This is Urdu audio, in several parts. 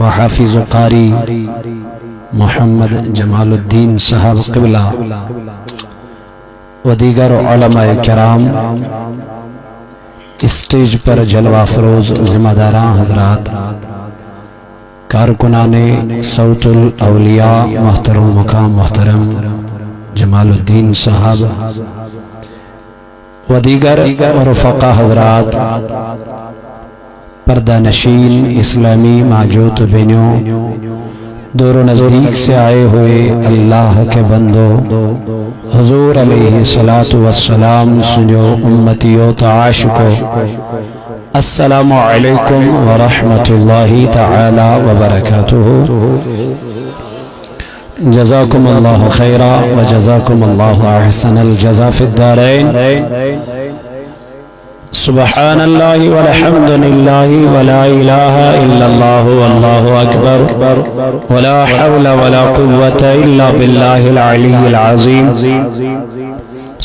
وحافظ قاری محمد جمال الدین صاحب قبلہ و دیگر علماء کرام، اسٹیج پر جلوہ فروز ذمہ داران حضرات، کارکنان صوت الاولیاء محترم مقام محترم جمال الدین صاحب و دیگر رفقا حضرات، پردہ نشین اسلامی موجود بینیوں، دور و نزدیک سے آئے ہوئے اللہ کے بندو، حضور علیہ السلام سنو امتیو تعاشقو، السلام علیکم ورحمت اللہ تعالی وبرکاتہ۔ جزاکم اللہ خیرا و جزاکم اللہ احسن الجزا فی الدارین۔ سبحان اللہ والحمد للہ ولا الہ الا اللہ واللہ اکبر ولا حول ولا قوة الا باللہ العلی العظیم۔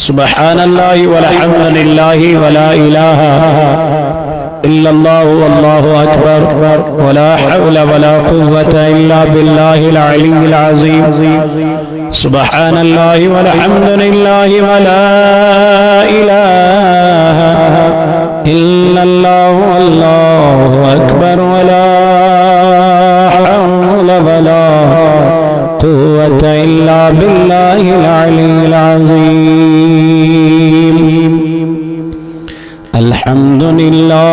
سبحان اللہ والحمد للہ ولا الہ الا اللہ واللہ اکبر ولا حول ولا قوة الا باللہ العلی العظیم۔ سبحان اللہ والحمد للہ ولا الہ الا اللہ واللہ اکبر ولا حول ولا قوة الا باللہ العلی العظیم۔ الحمد للہ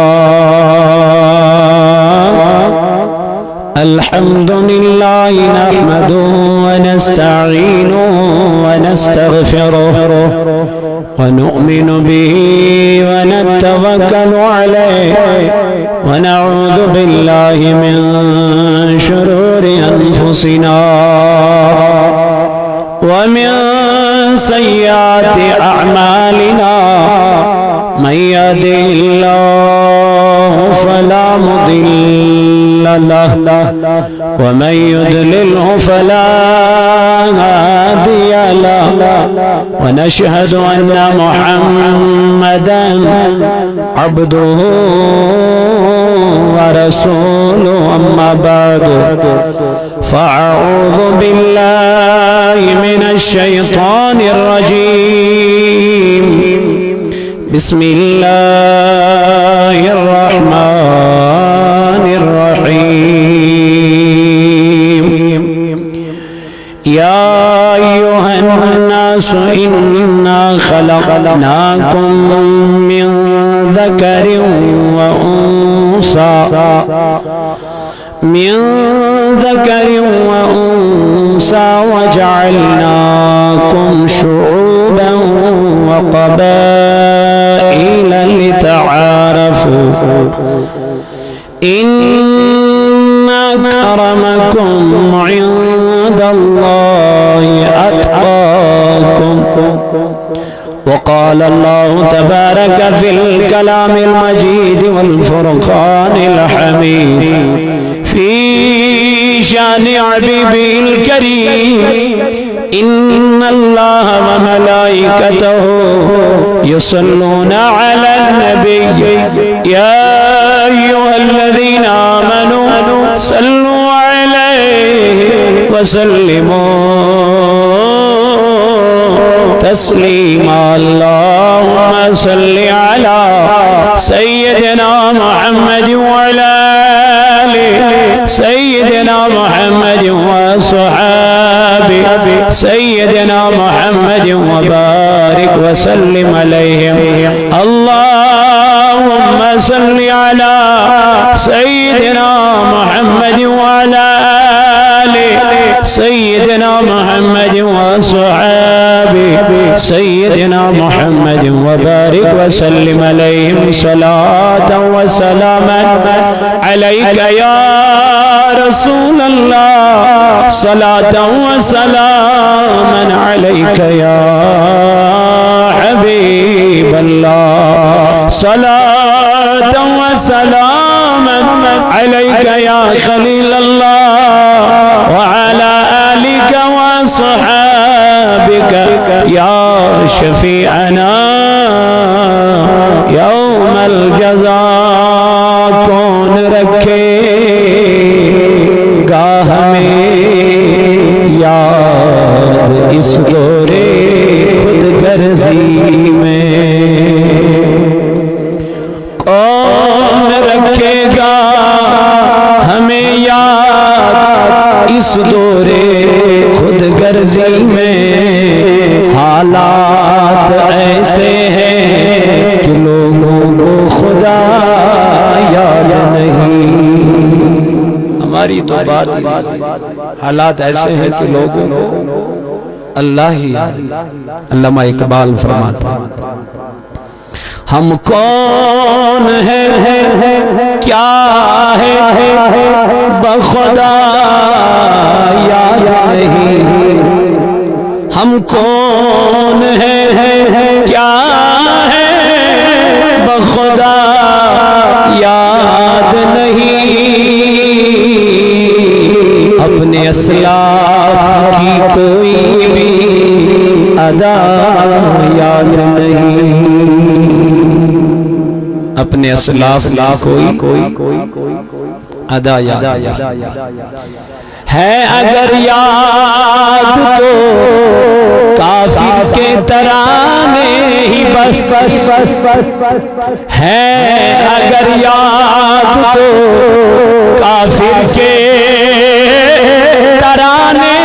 الحمد للہ نحمده ونستعینه ونستغفره ونؤمن به ونتوكل عليه ونعوذ بالله من شرور أنفسنا ومن سيئات أعمالنا، من يهده الله فلا مضل له ومن يضلله فلا هادي له، ونشهد أن محمدا عبده ورسوله، أما بعد فأعوذ بالله من الشيطان الرجيم، بسم الله الرحمن الرحيم۔ يا أيها الناس إنا خلقناكم من ذكر وأنثى وجعلناكم شعوبا وقبائل لتعارفوا، إن أكرمكم عند الله أتقاكم، وقال الله تبارك في الكلام المجيد والفرقان الحميد في شان حبيبه الكريم، إن الله وملائكته يصلون على النبي، يا أيها الذين آمنوا صلوا عليه وسلموا تسليما، اللهم صل على سيدنا محمد وعلى آله سيدنا محمد وصحابه سيدنا محمد وبارك وسلم عليهم، اللهم صل على سيدنا محمد وعلى آله سيدنا محمد وصحابه سيدنا محمد وبارك وسلم عليهم، صلاة وسلاما عليك يا رسول الله، صلاة وسلاما عليك يا حبيب الله، صلاة وسلاما عليك يا خليل الله، وعلى آلك وصحابك يا شفيعنا يوم الجزاء، کون رکھے یاد اس دور خود غرضی میں، کون رکھے گا ہمیں یاد اس دور خود غرضی میں، حالات ایسے ہیں کہ لوگوں کو خدا یاد نہیں۔ ہماری تو بات ہی، حالات ایسے ہیں کہ لوگوں کو اللہ ہی یاد نہیں۔ علامہ اقبال فرماتے ہیں ہم کون ہیں کیا ہے بخدا یاد نہیں، ہم کون ہیں کیا ہے بخدا یاد نہیں، اپنے اسلاف کی کوئی بھی ادا یاد نہیں، اپنے اسلاف لا کوئی ادا یاد ہے، اگر یاد تو کافر کے ترانے ہی بس ہے، اگر یاد تو کافر کے ترانے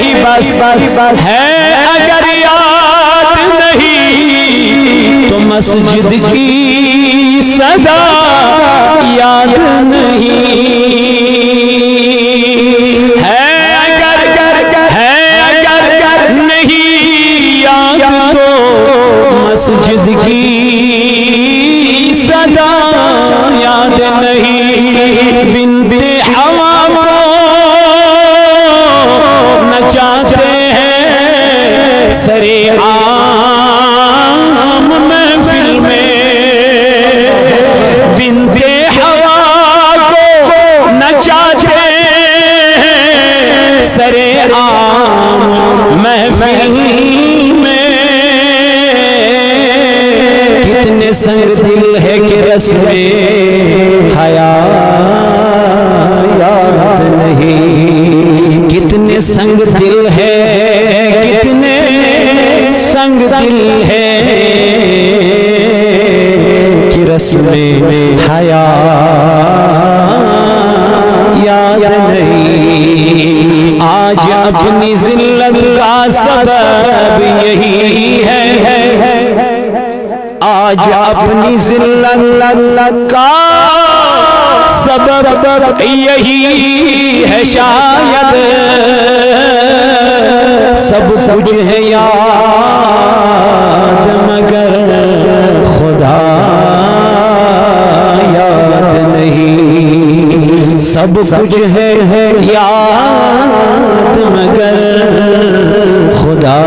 ہی بس ہے، اگر یاد نہیں تو مسجد کی صدا یاد نہیں ہے، اگر نہیں یاد تو مسجد کی صدا یاد نہیں، بنت حوا کو نچاتے ہیں سرے عام محفل میں، بنت حوا کو نچاتے ہیں سرے عام محفل میں، کتنے سنگ دل ہے کہ رسم حیا یاد نہیں، کتنے سنگ دل ہے، کتنے سنگ دل ہے کہ رسم حیا یاد نہیں، آج اپنی ذلت کا سبب یہی ہے، آج اپنی ذلت کا سبب یہی ہے، شاید سب کچھ ہے یاد مگر خدا یاد نہیں، سب کچھ ہے یاد مگر خدا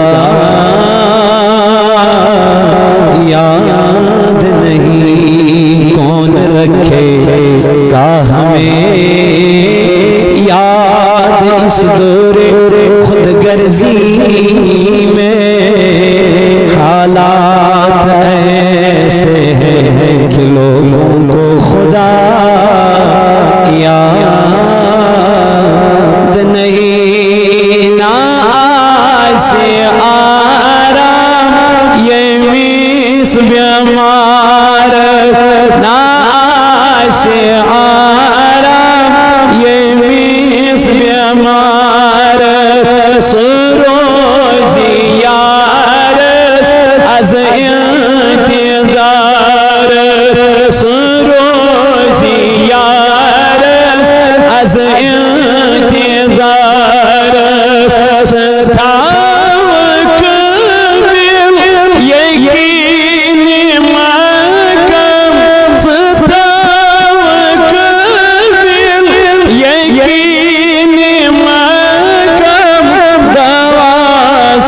یاد نہیں، کون رکھے گا ہمیں یاد اس دور خود غرضی میں، حالات ایسے ہیں کہ لوگوں کو خدا یاد نہیں، نہ ایسے آرام یہ میس بیمار، نہ ایسے آرام یہ میس بیمار، سروزی یار از انتظار، سروزی یار از انتظار، ستاوک مل یقین مکم، ستاوک مل یقین مکم، دوا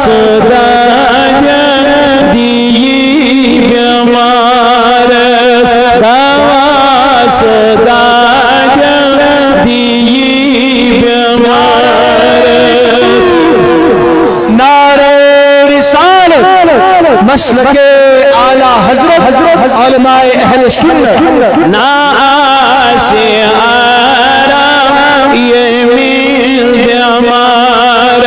سدایا دی بیمار، دوا سدایا دی بیمار، نعرہ رسالت مسلک اعلیٰ حضرت علماء اہل سنت، ناس آرام یہ میل بیمار،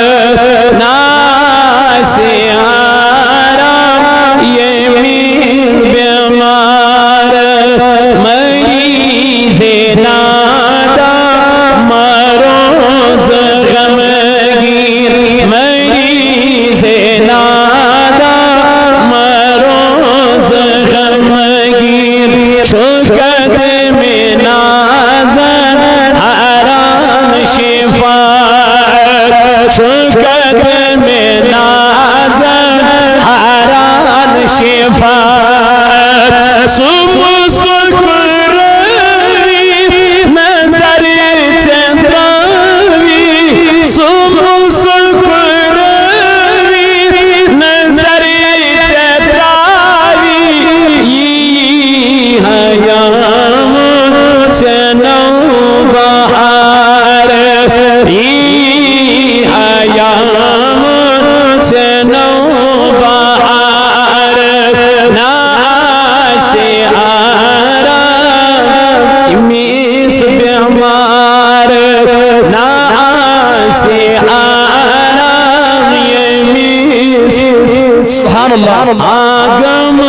آگم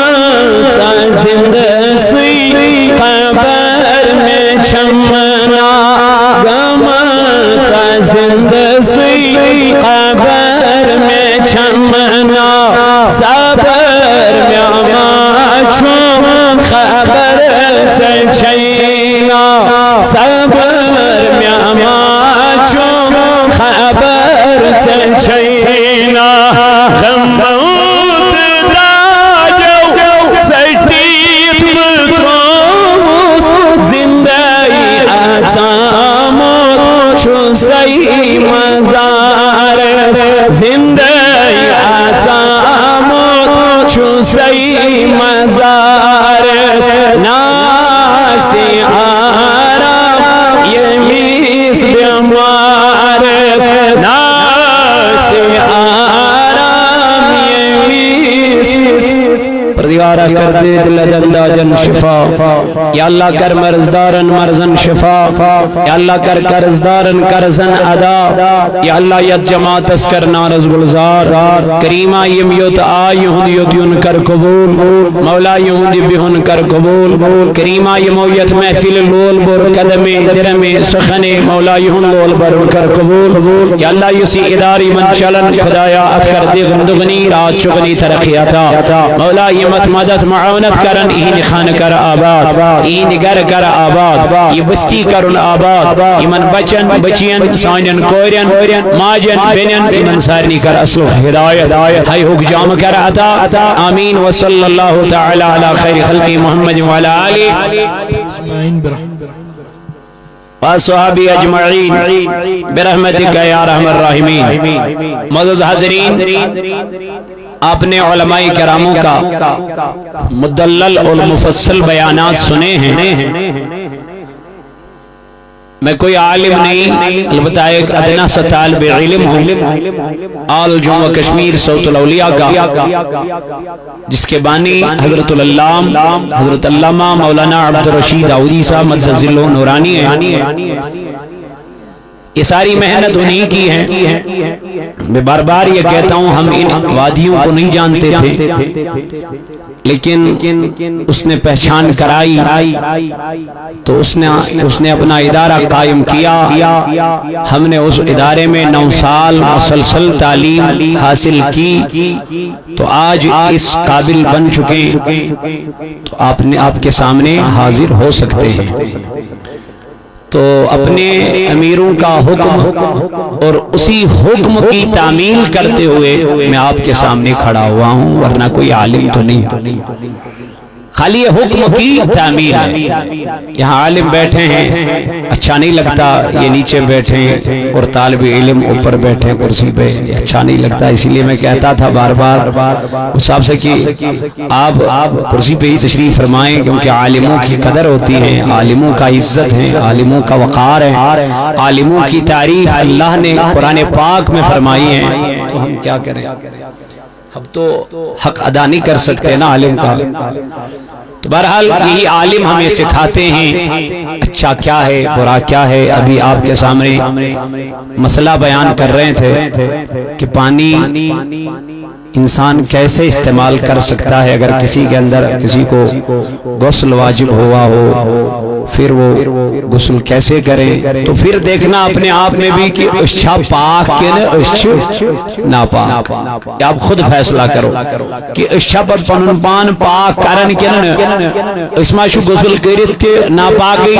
سا زندہ سی قبر میں چمنا گم سا زندہ سی قبر میں چمنا صبر میں آماچوں خبر چینا صبر میں آماچوں خبر چینا غم موت داجو سٹیت مکروس زندگی آزامت چھو سی مزارس زندگی آزامت چھو سی مزارس ناسی آرام یمیس بیمارس ناسی آرام یمیس پردگارہ کر دے دل دندہ جن شفا یا اللہ کر مرزدارن مرزن شفا یا اللہ کر قرضدارن قرضن ادا یا اللہ یت جماعت اسکر نارز گلزار کریمہ یمیوت آئیہن یدیون کر قبول مولا یہودی بیہن کر قبول کریمہ یمویت محفل لول بر قدم درم سخن مولا یہن لول بر کر قبول یا اللہ یسی اداری من چلن خدایا اتکر دیغن دغنی رات چغنی ترقیاتا مولا یمت مدد معاونت کرن این خان کر آباد این گر کر آباد یہ بستی کرن آباد یمن بچن بچین سانین کورین ماجن بینن یمن سارنی کر اصل ہدایت ہائی حق جام کر عطا آمین وصلی اللہ تعالی علی خیر خلق محمد وعلی آلہ وصحابی اجمعین برحمتک یا رحم الراحمین معزز حاضرین آپ نے علماء کراموں کا مدلل اور مفصل بیانات سنے ہیں میں کوئی عالم نہیں البتہ ایک ادنا سا طالب علم ہوں آل جموں کشمیر صوت الاولیاء کا جس کے بانی حضرت العلام حضرت علامہ مولانا عبدالرشید داؤدی صاحب مجدد ذلہ نورانی ہے یہ ساری محنت انہی کی ہے میں بار بار یہ کہتا ہوں ہم ان وادیوں کو نہیں جانتے تھے لیکن اس نے پہچان کرائی تو اس نے اپنا ادارہ قائم کیا ہم نے اس ادارے میں 9 سال مسلسل تعلیم حاصل کی تو آج اس قابل بن چکے تو آپ کے سامنے حاضر ہو سکتے ہیں تو اپنے امیروں کا حکم اور اسی حکم کی تعمیل کرتے ہوئے میں آپ کے سامنے کھڑا ہوا ہوں ورنہ کوئی عالم تو نہیں خالی یہ حکم کی تعمیل ہے یہاں عالم بیٹھے ہیں اچھا نہیں لگتا یہ نیچے بیٹھے ہیں اور طالب علم اوپر بیٹھے کرسی پہ یہ اچھا نہیں لگتا اسی لیے میں کہتا تھا بار بار اس صاحب سے کہ آپ کرسی پہ ہی تشریف فرمائیں کیونکہ عالموں کی قدر ہوتی ہے عالموں کا عزت ہے عالموں کا وقار ہے عالموں کی تعریف اللہ نے قرآن پاک میں فرمائی ہے تو ہم کیا کریں اب تو حق ادا نہیں کر سکتے نا عالم کا تو بہرحال یہی عالم ہمیں سکھاتے ہیں اچھا کیا ہے برا کیا ہے ابھی آپ کے سامنے مسئلہ بیان کر رہے تھے کہ پانی انسان کیسے استعمال کر سکتا ہے اگر کسی کے اندر کسی کو غسل واجب ہوا ہو پھر وہ غسل کیسے کرے تو پھر دیکھنا اپنے آپ میں بھی کہ اشچھا پاک کے اشچ ناپاک آپ خود فیصلہ کرو کہ اشچھا پر پنن پان پاک کرن کے اسما شو غسل کرت ناپاکی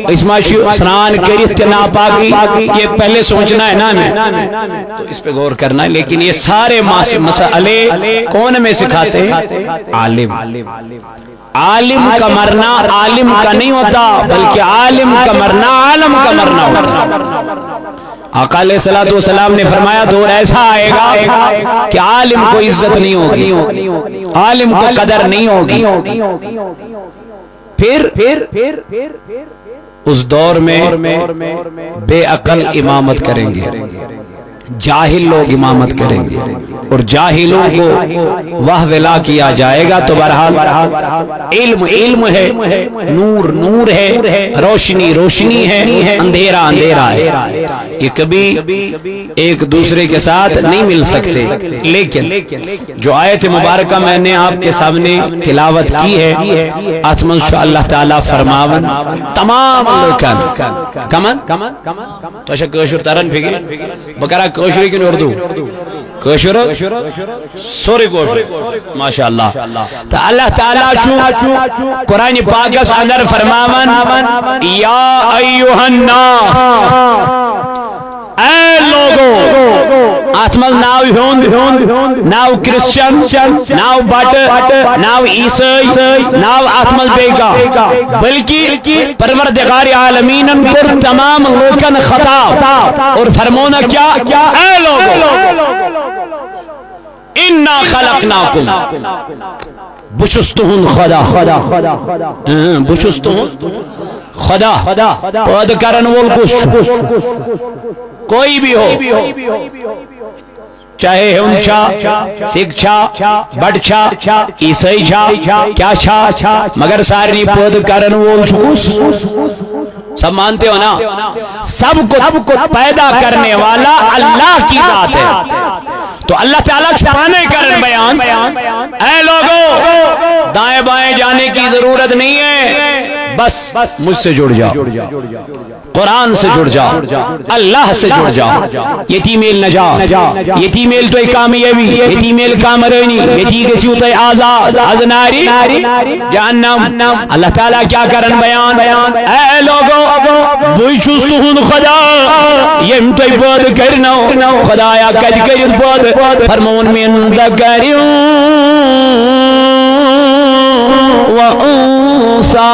اسما شو سنان کرت ناپاکی یہ پہلے سوچنا ہے نا ہمیں تو اس پہ غور کرنا ہے لیکن یہ سارے مسئلے کون میں سکھاتے ہیں عالم عالم کا مرنا عالم کا نہیں ہوتا بلکہ عالم کا مرنا عالم کا مرنا ہوتا آقا علیہ السلام نے فرمایا دور ایسا آئے گا کہ عالم کو عزت نہیں ہوگی عالم کو قدر نہیں ہوگی پھر اس دور میں بے عقل امامت کریں گے جاہل لوگ امامت کریں گے اور جاہلوں کو واہ ولا کیا جائے گا تو بہرحال علم علم ہے نور نور ہے روشنی روشنی ہے اندھیرا اندھیرا ہے یہ کبھی ایک دوسرے کے ساتھ نہیں مل سکتے، لیکن جو آیت مبارکہ میں نے آپ کے سامنے تلاوت کی ہے آتمن شاء اللہ تعالیٰ فرماون تمام لوکن کمن تو اشا کشر ترن پھگی بکرہ کشری کن اردو کشر سوری کشر ماشاءاللہ تو اللہ تعالیٰ چو قرآن پاک اس اندر فرماون یا ایوہ الناس اے لوگو آتمل ناو ہند ناو کرسچن ناو بٹ ناو عیسائی ناو آتمل بیگا بلکہ پروردگار عالمین پر تمام لوکن خطاب اور فرمونا کیا اے لوگو انا خلقناکم بچستہن خدا بچستہن خدا پود کرن وول کس کوئی بھی ہو چاہے ہم چھا سکھ چھا بڑ چھا عیسائی چھا کیا چھا مگر ساری پود کرن وول چکوس سب مانتے ہو نا سب کو پیدا کرنے والا اللہ کی ذات ہے تو اللہ تعالیٰ چھپانے کرن بیان اے لوگو دائیں بائیں جانے کی ضرورت نہیں ہے بس مجھ سے جڑ جاؤ قرآن سے جڑ جاؤ اللہ سے جڑ جاؤ یتی میل نہ جاؤ یتی میل تو کامیابی یتی میل کامرینی یتی کسی ہوتا ہے آزاد ازناری جہنم اللہ تعالیٰ کیا کرن بیان اے لوگو بوئی چوستہن خدا یم تو بود کرنو خدایا کج کرد بود فرمون من ذکریوں و انسا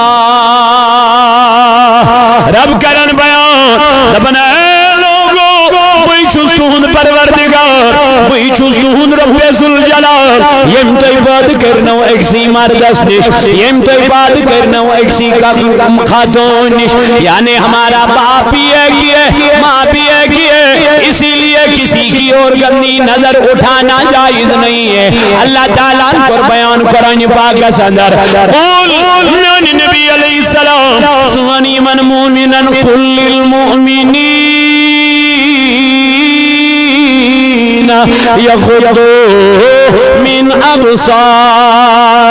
رب کرن بیان ربنا اے لوگو بوئی چوستہن پروردگار بوئی چوستہن رب ذوالجلال یم تو بات کرنو اکسی مردس نش یم تو بات کرنو اکسی خاتون نش یعنی ہمارا باپ بھی ایک ہے ماں بھی ایک ہے اسی لیے کسی کی اور گندی نظر اٹھانا جائز نہیں ہے اللہ تعالیٰ کو بیان قرآن پاک کے اندر قول نبی علیہ السلام سوانی من مومنا قل للمؤمنین یغضوا من ابصارهم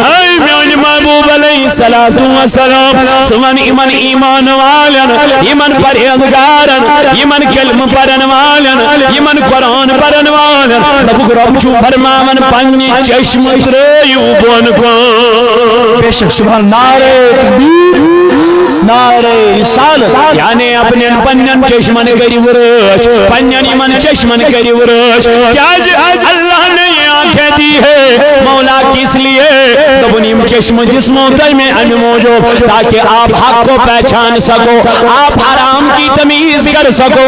اے میان محبوب علیہ السلام سوان ایمان ایمان والن ایمان پرہیزگارن ایمان کلم پرن والن ایمان قرآن پرن والن نبک رب چو فرماون پنی چشم تریو بون کو بے شک سبحان نعرہ تکبیر نعرہ رسالت یعنی اپنے پنن چشمن کری ورش پنن ایمان چشمن کری ورش کیا اللہ نے آنکھیں دی ہے مولا کس لیے دبنیم چشم جسموں تر میں ان موجود تاکہ آپ حق کو پہچان سکو آپ حرام کی تمیز کر سکو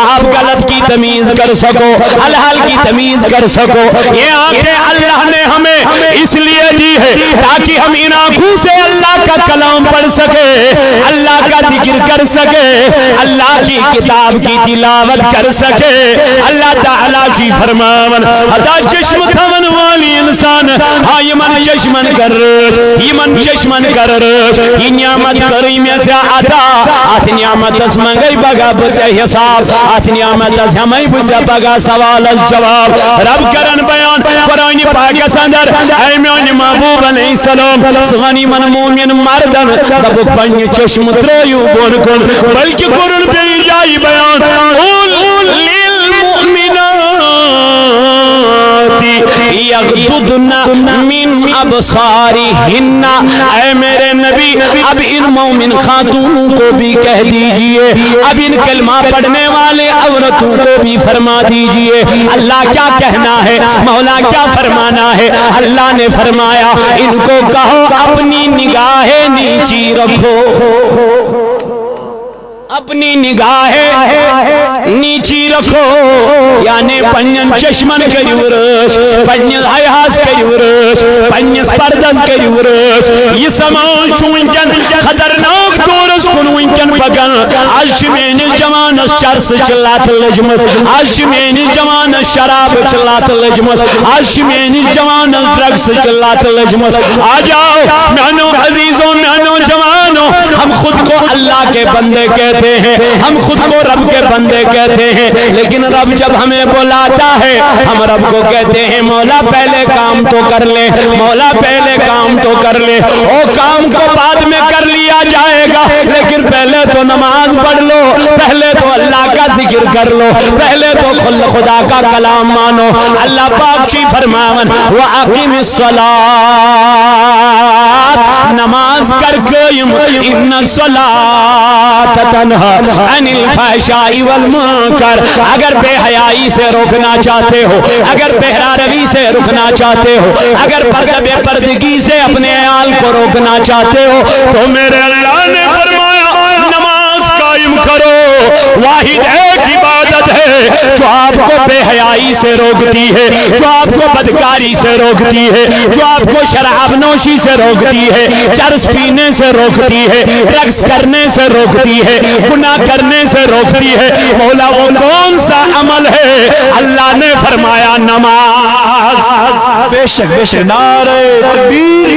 آپ غلط کی تمیز کر سکو الحال کی تمیز کر سکو یہ آنکھیں اللہ نے ہمیں اس لیے دی ہے تاکہ ہم ان آنکھوں سے اللہ کا کلام پڑھ سکے اللہ کا ذکر کر سکے اللہ کی کتاب کی تلاوت کر سکے اللہ تعالیٰ جی فرماون ادا چشم تھون والی انسان آئیمن چشمن کر رش ایمن چشمن کر رش یہ نعمت کریمیت عطا آت نعمت اس منگئی بگا بچے حساب آت نعمت اس ہمیں بچے بگا سوال اس جواب رب کرن بیان قرآن پاک اندر اے میان محبوب علیہ السلام سوانی من مومن مردن رب پنی چشم تریو بون کن بلکہ قرآن پہ جائی بیان قول یغضضن من ابصارہن اے میرے نبی اب ان مومن خاتونوں کو بھی کہہ دیجئے اب ان کلمہ پڑھنے والے عورتوں کو بھی فرما دیجئے اللہ کیا کہنا ہے مولا کیا فرمانا ہے اللہ نے فرمایا ان کو کہو اپنی نگاہیں نیچی رکھو اپنی نگاہیں نیچی رکھو یعنی پنین چشمن کری ورش پنین حیاس کری ورش پنین پردس کری ورش یہ سمان چونکن خطرناک دورس کن ونکن پکن آج میں نے جمع جوانس چرس چلات لجمس آج میانس جوانس شراب چلات لجمس آج میانس جوانس ڈرگس چلات لجمس آ جاؤ میانو عزیزوں میانو جوانوں ہم خود کو اللہ کے بندے کہتے ہیں ہم خود کو رب کے بندے کہتے ہیں لیکن رب جب ہمیں بلاتا ہے ہم رب کو کہتے ہیں مولا پہلے کام تو کر لے مولا پہلے کام تو کر لے او کام کو بعد میں کر لیا جائے گا لیکن پہلے تو نماز پڑھ لو پہلے تو اللہ کا ذکر کر لو پہلے تو خدا کا کلام مانو اللہ پاک چی فرماون وَأَقِمِ الصَّلَاةَ نماز کر قائم ان الصلاۃ تنہی عن الفحشاء والمنکر اگر بے حیائی سے روکنا چاہتے ہو اگر بہرا روی سے روکنا چاہتے ہو اگر پردہ بے پردگی سے اپنے عیال کو روکنا چاہتے ہو تو میرے اللہ نے فرمایا نماز قائم کرو واحد ایک عبادت ہے جو آپ کو بے حیائی سے روکتی ہے جو آپ کو بدکاری سے روکتی ہے جو آپ کو شراب نوشی سے روکتی ہے چرس پینے سے روکتی ہے رقص کرنے سے روکتی ہے گناہ کرنے سے روکتی ہے مولا وہ کون سا عمل ہے اللہ نے فرمایا نماز بے شک نعرہ تکبیر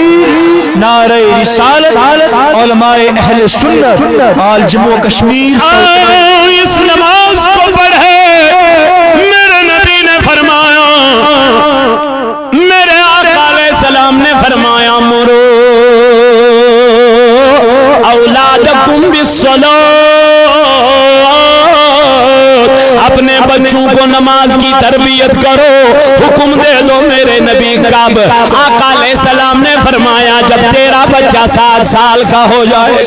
نعرہ رسالت علماء اہل سنت آل جموں کشمیر اس نماز کو پڑھے میرے نبی نے فرمایا میرے آقا علیہ السلام نے فرمایا مرو اولادکم بالصلاۃ اپنے بچوں کو نماز کی تربیت کرو حکم دے دو میرے نبی کب آقا علیہ السلام نے فرمایا جب تیرا بچہ 7 سال کا ہو جائے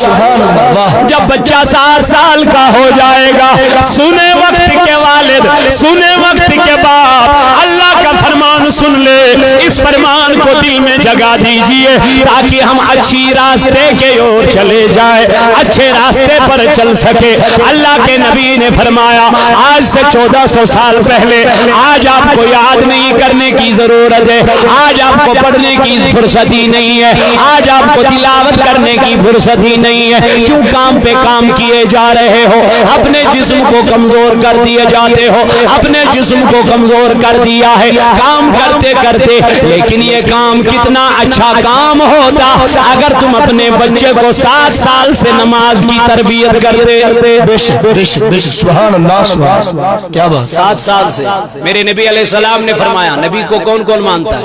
جب بچہ 7 سال کا ہو جائے گا سنے وقت کے والد سنے وقت کے باپ اللہ کا فرمان سن لے اس فرمان کو دل میں جگہ دیجئے تاکہ ہم اچھی راستے کے اور چلے جائیں اچھے راستے پر چل سکے اللہ کے نبی نے فرمایا آج سے 1400 سال پہلے آج آپ کو یاد نہیں کرنے کی ضرورت ہے آج آپ کو پڑھنے کی فرصت ہی نہیں ہے آج آپ کو تلاوت کرنے کی فرصت ہی نہیں ہے کیوں کام پہ کام کیے جا رہے ہو اپنے جسم کو کمزور کر دیے جاتے ہو اپنے جسم کو کمزور کر دیا ہے کام کرتے کرتے لیکن یہ کام کتنا اچھا کام ہوتا اگر تم اپنے بچے کو 7 سال سے نماز کی تربیت کرتے سبحان اللہ کیا بات 7 سال سے میرے نبی علیہ السلام نے فرمایا نبی کو کون کون مانتا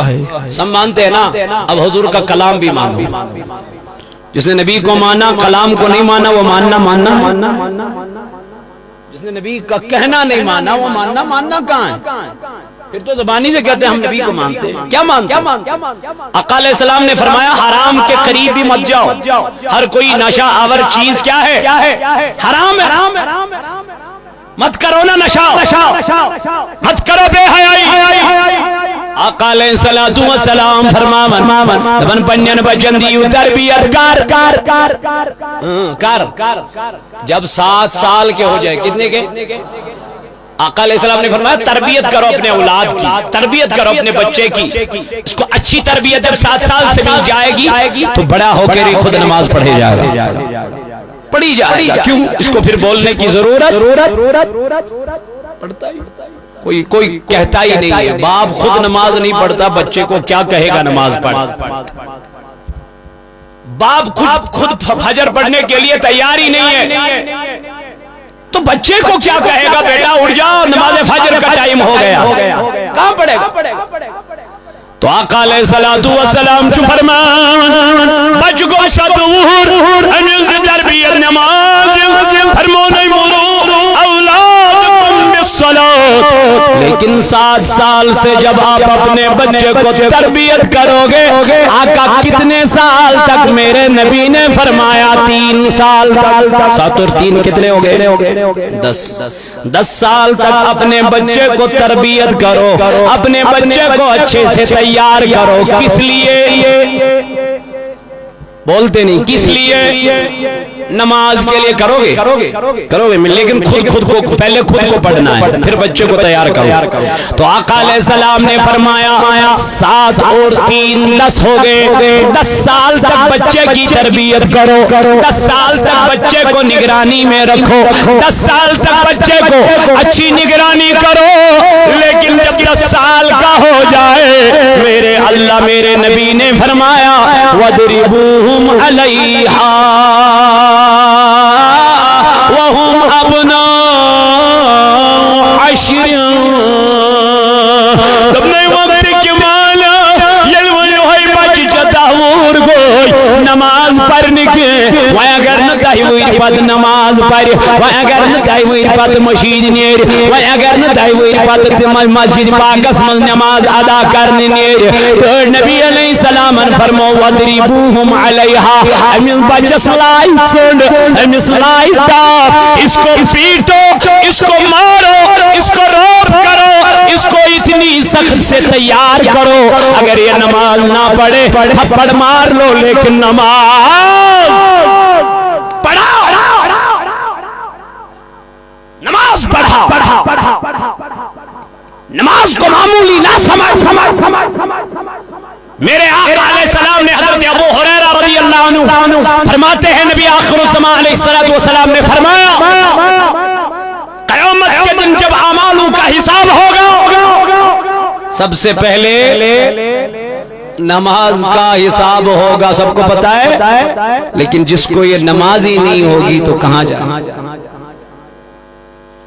ہے سب مانتے ہیں نا اب حضور کا کلام بھی مانو جس نے نبی کو مانا کلام کو نہیں مانا وہ ماننا جس نے نبی کا کہنا نہیں مانا وہ ماننا کہاں ہے پھر تو زبانی سے کہتے ہیں ہم نبی کو مانتے ہیں کیا مانتے ہیں آقا علیہ السلام نے فرمایا حرام کے قریب بھی مت جاؤ ہر کوئی نشہ آور چیز کیا ہے حرام ہے مت کرو نا نشہ مت کرو بے حیائی آقا علیہ السلام فرماون دبن پنجن بچن دیو تربیت کر جب 7 سال کے ہو جائے کتنے کے آقا علیہ السلام نے فرمایا تربیت کرو اپنے اولاد کی تربیت کرو اپنے بچے کی اس کو اچھی تربیت جب 7 سال سے مل جائے گی تو بڑا ہو کے خود نماز پڑھے جائے گا پڑھی جائے گا کیوں اس کو پھر بولنے کی ضرورت پڑھتا ہی کوئی کہتا ہی نہیں ہے باپ خود نماز نہیں پڑھتا بچے کو کیا کہے گا نماز پڑھ باپ خود فجر پڑھنے کے لیے تیاری نہیں ہے تو بچے کو کیا کہے گا بیٹا اٹھ جاؤ نماز فجر کا ٹائم ہو گیا کہاں پڑھے گا تو آقا علیہ السلام چو فرمان بچ کو صدور انیس تربیت نماز فرمونے مرور اولادکم بالصلاۃ لیکن 7 سال سے جب آپ اپنے بچے کو تربیت کرو گے آقا کتنے سال تک میرے نبی نے فرمایا 3 سال تک 7 اور 3 کتنے ہو گئے 10 سال تک اپنے بچے کو تربیت کرو اپنے بچے کو اچھے سے تیار کرو کس لیے بولتے نہیں کس لیے نماز کے لیے کرو گے لیکن خود کو پہلے خود کو پڑھنا ہے، پھر بچے کو تیار کرو۔ تو آقا علیہ السلام نے فرمایا 7 اور 3 10 ہو گئے، 10 سال تک بچے کی تربیت کرو، 10 سال تک بچے کو نگرانی میں رکھو، 10 سال تک بچے کو اچھی نگرانی کرو، لیکن جب 10 سال کا ہو جائے میرے اللہ میرے نبی نے فرمایا وَضْرِبُوهُمْ عَلَيْهَا وَهُمْ أَبْنَاءُ 10 تمہیں وقت کی مالا یلویو ہے بچ جتاور گوئی نماز پڑھنے کے وہاں اگر نہ تاہی ہوئی پت نماز پڑھ وہاں اگر نہ تاہی ہوئی پت مشید نیر وہاں اگر نہ تاہی ہوئی پت مسجد پاکس من نماز ادا کرنے نیر تو نبی علیہ السلام فرمو وَضْرِبُوهُمْ عَلَيْهَا امن بچس لائی سنڈ امس لائی تاف اس کو پیٹو اس کو مارو اس کو روب کرو اس کو اتنی سخت سے تیار کرو اگر یہ نماز نہ پڑھے تھپڑ مار لو لیکن نماز پڑھا نماز پڑھا نماز کو معمولی نہ سمجھ میرے آقا علیہ السلام نے حضرت ابو ہریرہ رضی اللہ عنہ فرماتے ہیں نبی آخر الزمان علیہ السلام نے فرمایا قیامت کے دن جب اعمالوں کا حساب ہوگا سب سے پہلے نماز کا حساب ہوگا سب کو پتا ہے لیکن جس کو یہ نماز ہی نہیں ہوگی تو کہاں جائے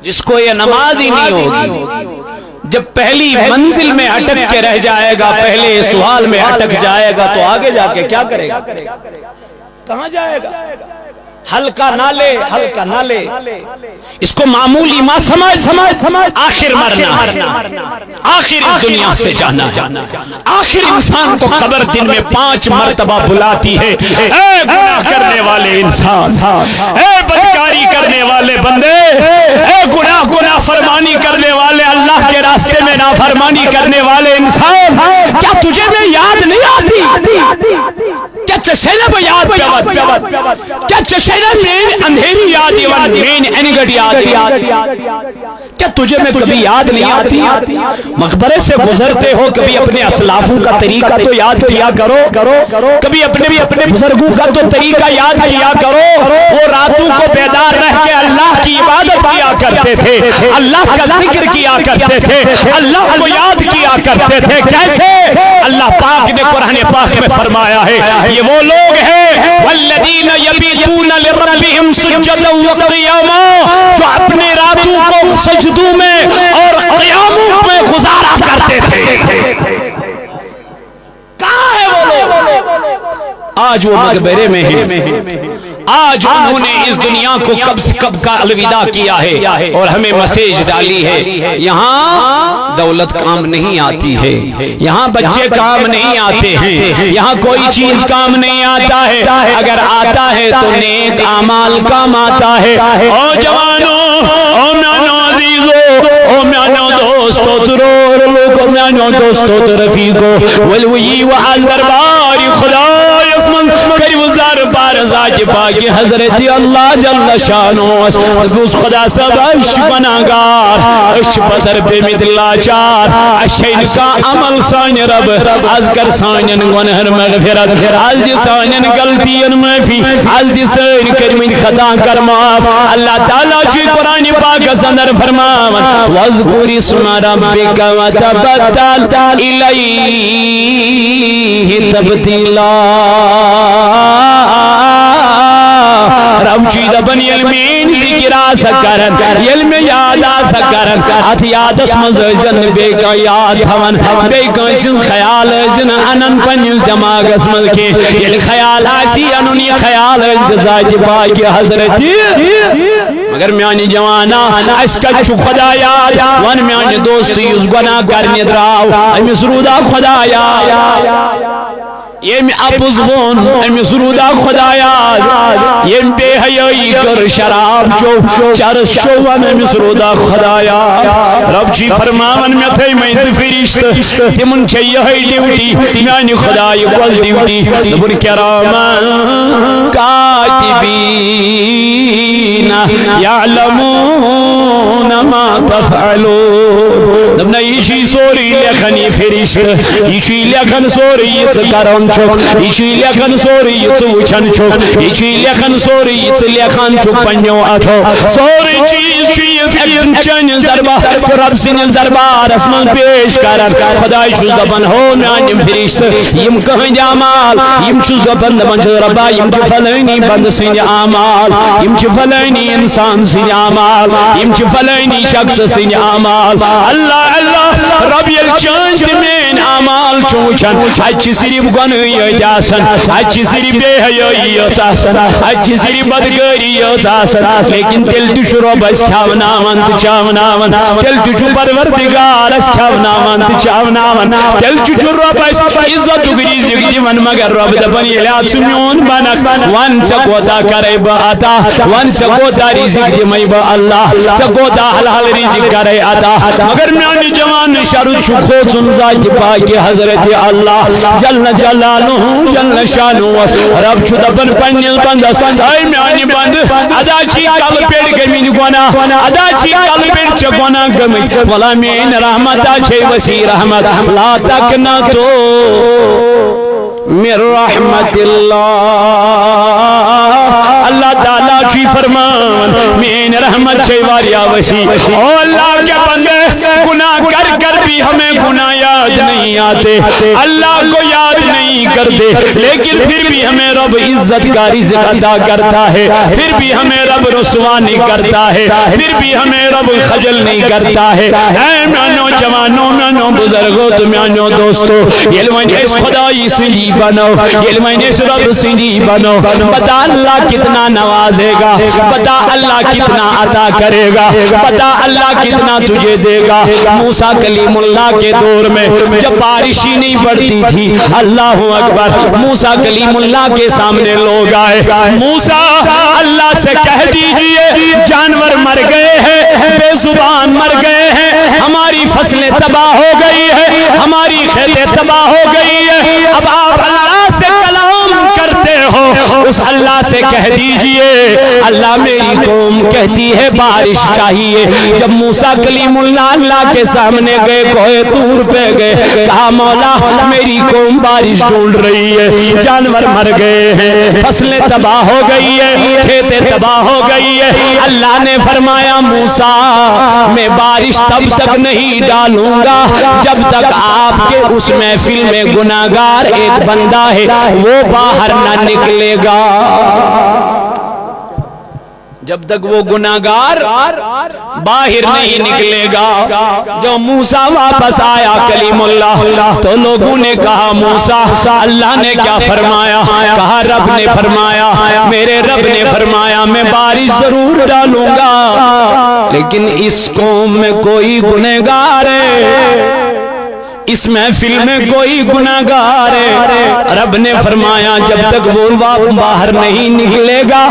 جس کو یہ نماز ہی نہیں ہوگی جب پہلی منزل میں اٹک کے رہ جائے گا پہلے سوال میں اٹک جائے گا تو آگے جا کے کیا کرے گا کہاں جائے گا ہلکا نہ لے اس کو معمولی ما سمجھ آخر مرنا آخر اس دنیا سے جانا آخر انسان کو قبر دن میں 5 مرتبہ بلاتی ہے اے گناہ کرنے والے انسان اے بدکاری کرنے والے بندے اے گناہ فرمانی کرنے والے اللہ کے راستے میں نافرمانی کرنے والے انسان کیا تجھے میں یاد نہیں آتی کیا چشینا با یاد پیوت کیا چشینا مین اندھیری یاد ایوان مین انگڑ یاد کیا تجھے میں کبھی یاد نہیں آتی مقبرے سے گزرتے ہو کبھی اپنے اسلافوں کا طریقہ تو یاد کیا کرو کبھی اپنے بزرگوں کا تو طریقہ یاد کیا کرو وہ راتوں کو بیدار رہ کے اللہ کی عبادت کیا کرتے تھے اللہ کا ذکر کیا کرتے تھے اللہ کو یاد کیا کرتے تھے کیسے اللہ پاک نے قرآن پاک میں فرمایا ہے یہ وہ لوگ ہیں والذین یبیتون لربہم سجدا وقیاما جو اپنے راتوں کو سجدوں میں اور قیاموں میں گزارا کرتے تھے کہاں ہے وہ لوگ آج وہ مقبرے میں ہیں آج انہوں نے اس دنیا کو کب کا الوداع کیا ہے اور ہمیں میسج ڈالی ہے یہاں دولت کام نہیں آتی ہے یہاں بچے کام نہیں آتے ہیں یہاں کوئی چیز کام نہیں آتا ہے اگر آتا ہے تو نیک اعمال کام آتا ہے او جوانوں او میانو عزیزو او میانو دوستو ترور لوگو میانو دوستو ترفیقو ولوی و حضر باری خدا یسمن کری وزار بار ذات پاکی حضرت اللہ جل شانو اس خدا سب عش بناگار عش بدر پہ مدلہ چار عشین کا عمل سان رب از کر سانین گنہر مغفرت از دی سانین غلطین معافی از دی سین کرمین خطا کر معاف اللہ تعالیٰ چی قرآن پاک اندر فرماون وَاذْكُرِ اسْمَ رَبِّكَ وَتَبَتَّلْ إِلَيْهِ تَبْتِيلًا رب چیدہ بنی علمین ذکر آسا کرن علم یاد آسا کرن ات یاد اسمز ازن بے کا یاد ہون بے کا اسن خیال ازن انن پنیل دماغ اسمز کے یہ خیال آسی انونی خیال جزائی پاکی حضرتی مگر میانی جوانا اس کا چھو خدا یاد وان میانی دوستی اس گناہ کرنی دراؤ امی سرودا خدا یاد یم اپوز بون امی سرودا خدا یاد یم بے حیائی کر شراب چو چرس چوان امی سرودا خدا یاد رب چی فرماون میں تھے میں فرشت تمن چاہیے ڈیوٹی میانی خدای گوز ڈیوٹی دبن کرامان کاتبین الكاتبين يعلمون ما تفعلون دبنا يشي سوري لخني فرشت يشي لخن سوري يتكرم چوك يشي لخن سوري يتوچن چوك يشي لخن سوري يتلخن چوك پنیو اتو سوري چیز چیز چنز دربار رب سنز دربار اسمان پیش کرن خدای چوز دبن ہو میانیم فرشت یم کہیں جامال یم چوز دبن دبن چوز ربا یم چو فلینی بند سنج آمال یم چو فلینی انسان سنج آمال یم چو فلینی شخص سنج آمال اللہ اللہ رب یل چانچ مین آمال چوچن اچھی صرف گنوی یاسن اچھی صرف بے حیوی یاسن اچھی صرف بدگری یاسن لیکن تل تشو رب اس کھاوناون تچاوناون تل تشو پروردگار اس کھاوناون تچاوناون تل تشو رب اس عزت گری زگی من مگر رب دبن یلات سمیون بنک وان چکوتا کرے با عطا وان چکوتا رزق دمائی با اللہ چکوتا حلال رزق کرے عطا مگر میانی جوان شرط چکو ذات پاک حضرت اللہ جل جلالہ جل شانہ رب چو دبن پنیل بندس اے میانی بند ادا چی کل پیڑ گمین گونا ادا چی کل پیڑ چ گونا گمین ولا مین رحمت چھ وسیع رحمت لا تقنطو من رحمت اللہ اللہ تعالیٰ چی فرمان مین رحمت چھ واریا وسیع او اللہ کے بندے گناہ کر کر بھی ہمیں گناہ یاد نہیں آتے اللہ کو یاد نہیں کرتے لیکن پھر بھی ہمیں رب عزت کا رزق عطا کرتا ہے پھر بھی ہمیں رب رسوا نہیں کرتا ہے پھر بھی ہمیں رب خجل نہیں کرتا ہے اے میانو جوانوں میانو بزرگوں تو میانو دوستو یلوین اس خدای سنجی بنو یلوین اس رب سنجی بنو بتا اللہ کتنا نوازے گا بتا اللہ کتنا عطا کرے گا بتا اللہ کتنا تجھے دے گا موسیٰ کلیم اللہ کے دور میں جب بارشی نہیں پڑتی تھی اللہ اکبر موسیٰ کلیم اللہ کے سامنے لوگ آئے موسیٰ اللہ سے کہہ دیجئے جانور مر گئے ہیں بے زبان مر گئے ہیں ہماری فصلیں تباہ ہو گئی ہے ہماری کھیتیں تباہ ہو گئی ہے اب آپ اللہ سے کلام کرتے ہو اس اللہ سے کہہ دیجئے اللہ میری قوم کہتی ہے بارش چاہیے جب موسیٰ کلیم اللہ کے سامنے گئے کوہ طور پہ گئے کہا مولا میری قوم بارش ڈھونڈ رہی ہے جانور مر گئے ہیں فصلیں تباہ ہو گئی ہے کھیتیں تباہ ہو گئی ہے اللہ نے فرمایا موسیٰ میں بارش تب تک نہیں ڈالوں گا جب تک آپ کے اس محفل میں گناہگار ایک بندہ ہے وہ باہر نہ نکلے گا جب تک وہ گناہگار باہر نہیں نکلے گا جو موسیٰ واپس آیا کلیم اللہ تو لوگوں نے کہا موسیٰ اللہ نے کیا فرمایا کہا رب نے فرمایا میرے رب نے فرمایا میں بارش ضرور ڈالوں گا لیکن اس قوم میں کوئی گنہگار ہے اس محفل میں کوئی گناہگار ہے رب نے فرمایا جب تک وہ باہر نہیں نکلے گا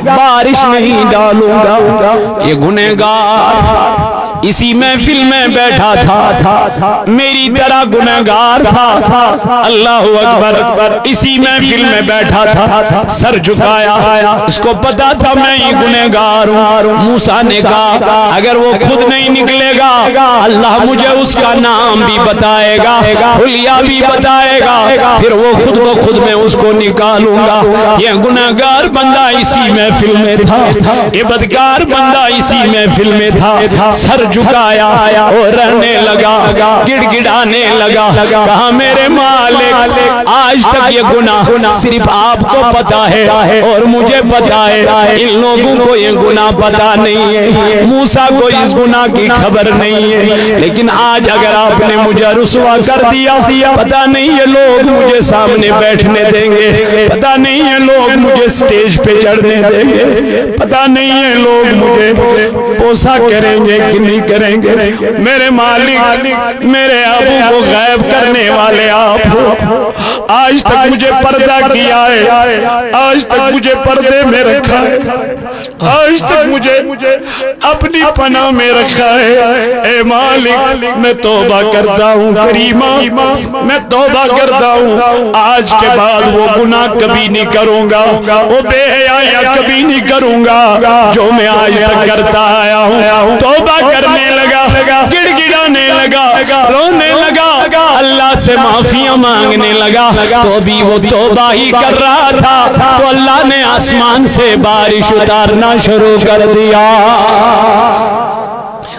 بارش نہیں ڈالوں گا یہ گنہگار اسی محفل میں بیٹھا تھا میری طرح گنہگار تھا اللہ اکبر اسی محفل میں بیٹھا تھا سر جھکایا اس کو پتا تھا میں ہی گنہگار ہوں موسیٰ نے کہا اگر وہ خود نہیں نکلے گا اللہ مجھے اس کا نام بھی بتائے گا حلیہ بھی بتائے گا پھر وہ خود کو خود میں اس کو نکالوں گا یہ گنہگار بندہ اسی محفل میں تھا یہ بدکار بندہ اسی محفل میں تھا سر جھکایا اور رہنے لگا گڑ گڑانے لگا کہا میرے مالک آج تک یہ گناہ صرف آپ کو پتا ہے اور مجھے پتا ہے ان لوگوں کو یہ گناہ پتا نہیں ہے موسیٰ کو اس گناہ کی خبر نہیں ہے لیکن آج اگر آپ نے مجھے رسوا کر دیا پتا نہیں یہ لوگ مجھے سامنے بیٹھنے دیں گے پتا نہیں یہ لوگ مجھے سٹیج پہ چڑھنے دیں گے پتا نہیں یہ لوگ مجھے پوسا کریں گے کہ نہیں کریں گے. میرے مالک میرے ابو کو غائب کرنے والے آپ ہو. آج تک مجھے پردہ کیا ہے, آج تک مجھے پردے میں رکھا ہے, آج تک مجھے اپنی پناہ میں رکھا ہے. اے مالک میں توبہ کرتا ہوں کریمہ, میں توبہ کرتا ہوں. آج کے بعد وہ گناہ کبھی نہیں کروں گا, وہ بے حیائی کبھی نہیں کروں گا جو میں آج تک کرتا آیا ہوں. توبہ کرنے لگا, گڑ گڑانے لگا, رونے لگا, اللہ سے معافیاں مانگنے لگا. تو ابھی وہ توبہ ہی کر رہا تھا تو اللہ نے آسمان سے بارش اتارنا شروع کر دیا.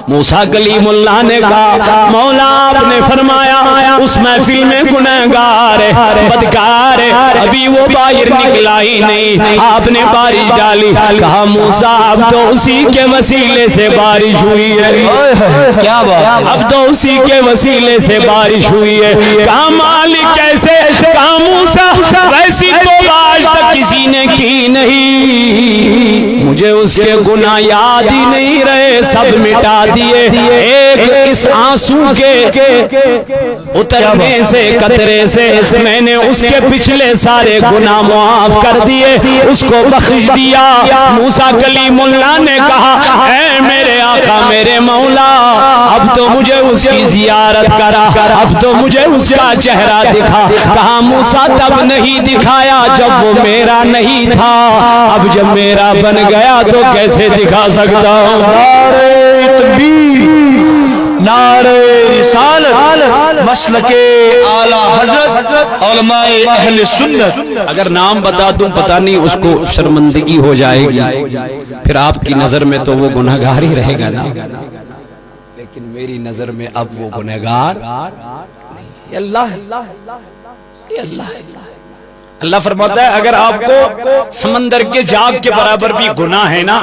موسیٰ کلیم اللہ نے کہا مولا آپ نے فرمایا اس محفل میں گنہگار ہے, بدکار ہے, ابھی وہ باہر نکلا ہی نہیں. آپ نے بارش ڈالی, کہا موسیٰ اب تو اسی کے وسیلے سے بارش ہوئی ہے. کیا بات, اب تو اسی کے وسیلے سے بارش ہوئی ہے. کہا مالک کیسے؟ کہا موسیٰ ویسی توبہ آج تک کسی نے کی نہیں, مجھے اس کے گناہ یاد ہی نہیں رہے, سب مٹا دیے. ایک اس آنسو کے اترنے سے قطرے سے میں نے اس کے پچھلے سارے گناہ معاف کر دیے, اس کو بخش دیا. موسیٰ کلیم اللہ نے کہا اے میرے آقا میرے مولا اب تو مجھے اس کی زیارت کرا, اب تو مجھے اس کا چہرہ دکھا. کہا موسیٰ تب نہیں دکھایا جب وہ میرا نہیں تھا, اب جب میرا بن گیا تو کیسے دکھا سکتا ہوں. نعرہ تکبیر, نعرہ رسالت, مسلک اعلی حضرت علماء اہل سنت. اگر نام بتا دوں پتہ نہیں اس کو شرمندگی ہو جائے گی, پھر آپ کی نظر میں تو وہ گنہگار ہی رہے گا نا, لیکن میری نظر میں اب وہ گنہگار نہیں. یہ اللہ ہے, یہ اللہ ہے. اللہ فرماتا ہے اگر آپ کو سمندر کے جاگ کے برابر بھی گناہ ہے نا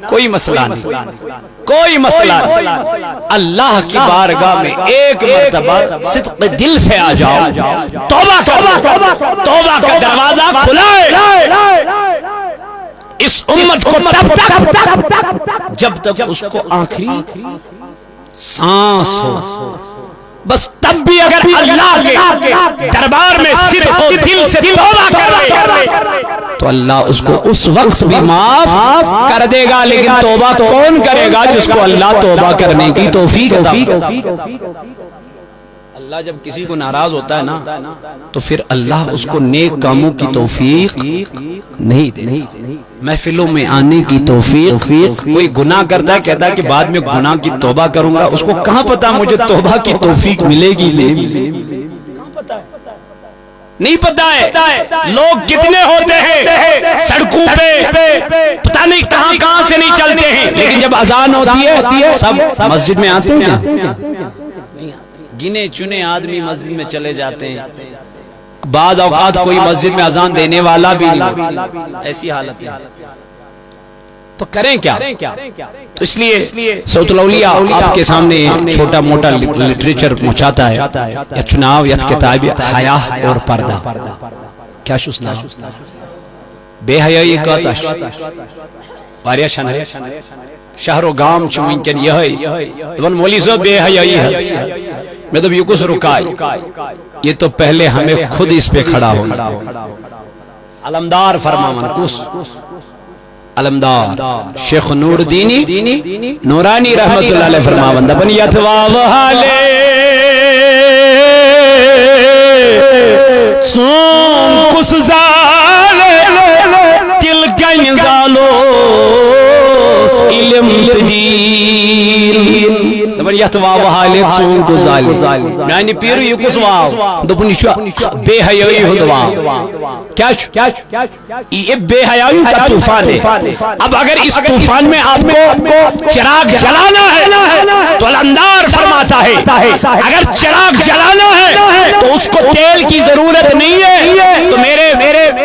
کوئی مسئلہ نہیں, کوئی مسئلہ نہیں. اللہ کی بارگاہ میں ایک مرتبہ صدق دل سے آ جاؤ, توبہ کرو, توبہ کا دروازہ کھلا ہے. اس امت کو تب تک جب تک اس کو آخری سانس ہو, بس تب بھی اگر اللہ کے دربار میں صدق و دل سے توبہ کر لے تو اللہ اس کو اس وقت بھی معاف کر دے گا. لیکن توبہ کون کرے گا؟ جس کو اللہ توبہ کرنے کی توفیق عطا کرے. اللہ جب کسی کو ناراض ہوتا ہے نا تو پھر اللہ اس کو نیک کاموں کی توفیق نہیں دے, محفلوں میں آنے کی توفیق. کوئی گناہ کرتا ہے کہتا ہے کہ بعد میں گناہ کی توبہ کروں گا, اس کو کہاں پتا مجھے توبہ کی توفیق ملے گی نہیں پتا ہے. لوگ کتنے ہوتے ہیں سڑکوں پہ پتہ نہیں کہاں کہاں سے نہیں چلتے ہیں, لیکن جب اذان ہوتی ہے سب مسجد میں آتے ہیں کیا؟ گنے چنے آدمی مسجد میں چلے جاتے ہیں. بعض اوقات کوئی مسجد میں اذان دینے والا بھی نہیں, ایسی حالت ہے. تو کریں کیا؟ تو اس لیے صوت الاولیاء آپ کے سامنے چھوٹا موٹا لٹریچر پہنچاتا ہے, یا چناو یا کتاب حیا اور پردہ. کیا شسنا بے حیائی کا چاش واریا شن ہے, شہر و گام چون کن یہ تو مولی صاحب بے حیائی ہے. میں تو یہ کچھ رکائی, یہ تو پہلے ہمیں خود اس پہ کھڑا ہونا. علمدار فرماون کس علمدار شیخ نور دینی نورانی رحمت اللہ علیہ فرماون دبن یتوا وحالے سون کس زالے تل گن زالو علم تدیر دبن یتوا وحالے سون کس زالے میانی پیرو یہ کس واو دبن یہ بے حیائی ہند واو. کیا یہ بے حیائی کا طوفان ہے. اب اگر اس طوفان میں آپ کو چراغ جلانا ہے تو علمدار فرماتا ہے اگر چراغ جلانا ہے تو اس کو تیل کی ضرورت نہیں ہے, تو میرے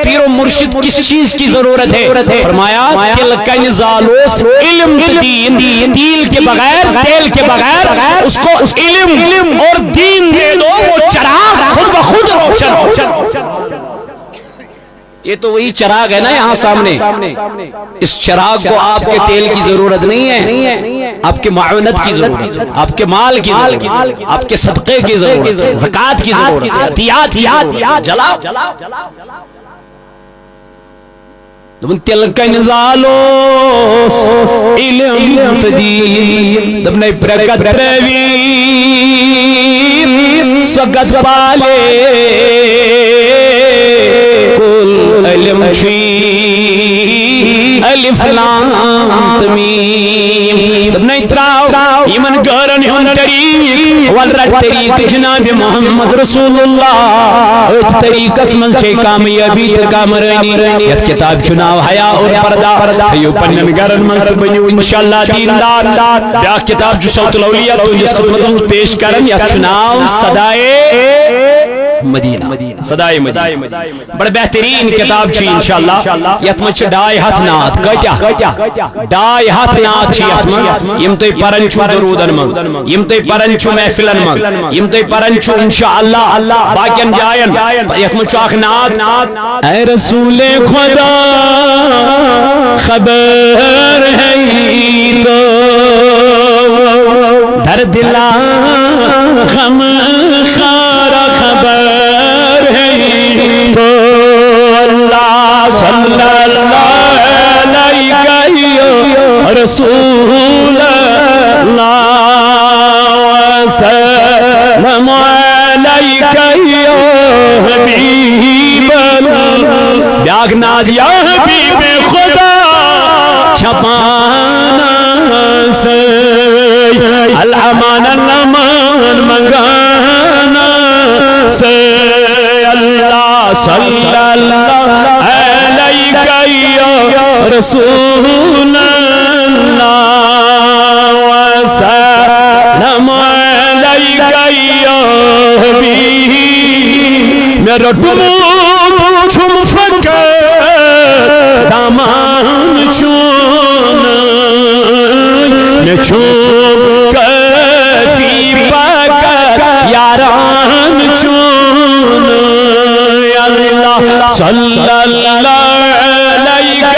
پیر و مرشد کس چیز کی ضرورت ہے؟ فرمایا تلکن زالوس علم دین, تیل کے بغیر تیل کے بغیر اس کو علم اور دین دے دو, وہ چراغ خود بخود روشن ہو. یہ تو وہی چراغ ہے نا یہاں سامنے, اس چراغ کو آپ کے تیل کی ضرورت نہیں ہے. آپ کے معاونت کی ضرورت ہے، آپ کے مال کی ضرورت ہے، آپ کے صدقے کی ضرورت ہے، زکوٰۃ کی ضرورت ہے، عطیات کی ضرورت ہے، جلاؤ تلکن زالوس علم تدی دبنے پرکتروی سگت پالے کل علم چی الف لام تمیم دبنے تراؤ یمن گرن ہن طریق والرد طریق جناب محمد رسول اللہ ات طریق اسمن چھے کامیابی تکامرینی یت کتاب چناو حیا اور پردہ ایو پنن گرن مست بنیو انشاءاللہ دیندار بیا کتاب جو صوت الاولیاء تو جس خدمت پیش کرن یا چناو صدائے مدینہ صدائے مدینہ بڑا بہترین کتاب چی انشاءاللہ یت مچ ڈائی ہاتھ نات کٹیا ڈائی ہاتھ نات چی یت مچ یم تے پرن چھو درودن منگ یم تے پرن چھو محفلن منگ یم تے پرن چھو انشاءاللہ باقین جائن یت مچ آخ نات اے رسول خدا خبر ہے تو در دلا غم خارا خبر ہے تو اللہ صلی اللہ علیہ رسول اللہ وسلم علیکہ یا حبیب اللہ بیاغناد یا حبیب خدا چھپانا سے الامان منگانا سے اللہ صلی اللہ علیہ یا رسول اللہ وسلم علیہ یا حبیب میرا ڈمو چھم فکر دامان چون میں چھوم کفی پکر یاران چون اللہ صلی اللہ علیہ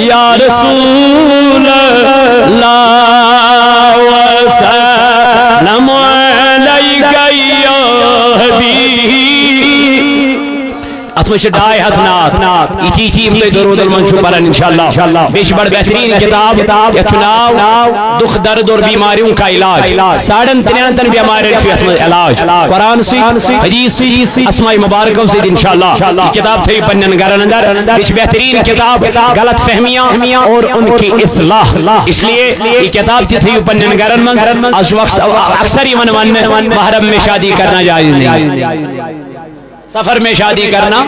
یا رسول اللہ وسلم علیہ یا حبیب اتمش ڈائی ہاتھ نات ایتی امتے درود المنشو پرن انشاءاللہ بیش بڑھ بہترین کتاب یا چناو دکھ درد اور بیماریوں کا علاج ساڑھن تنیانتن بیماری چھو اتمش علاج قرآن سی حدیث سی اسماء مبارکوں سے انشاءاللہ یہ کتاب تھی پنن گرن اندر بیش بہترین کتاب غلط فہمیاں اور ان کی اصلاح اس لیے یہ کتاب تھی پنن گرن من از وقت اکثر ہی من محرم میں شادی کرنا جائز نہیں سفر میں شادی کرنا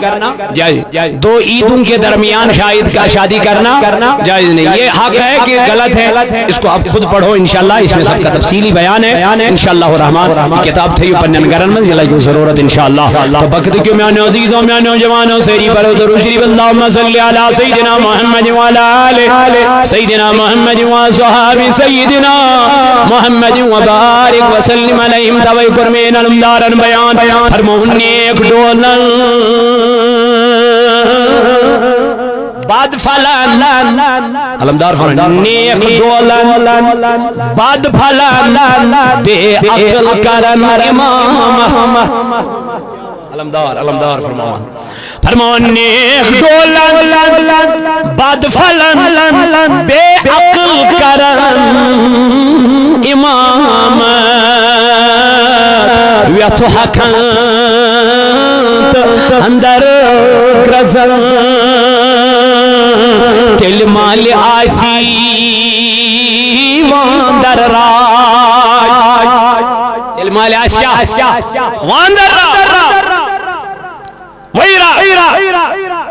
جائز دو عیدوں کے درمیان شادی کرنا جائز نہیں یہ حق ہے کہ غلط ہے اس کو آپ خود پڑھو انشاءاللہ اس میں سب کا تفصیلی بیان ہے انشاءاللہ الرحمن کتاب تھی پنن گرن میں ضلع کی ضرورت انشاءاللہ تو بقت کیوں میں عزیزوں میں نوجوانوں سیری پر درود شریف اللہم صلی علی سیدنا محمد وعلی آلہ سیدنا محمد وصحابہ سیدنا محمد وبارک وسلم علیہم توئی کرمین علمدارن بیان فرمون نیک ڈول بعد فلان علمدار فرمائیں نیک دولن بعد فلان بے عقل کرن امام علمدار فرمائیں نیک دولن بعد فلان بے عقل کرن امام ویتو حکن اندر گرزن تل مال آسی واندر راج تل مال آسی واندر راج ویرہ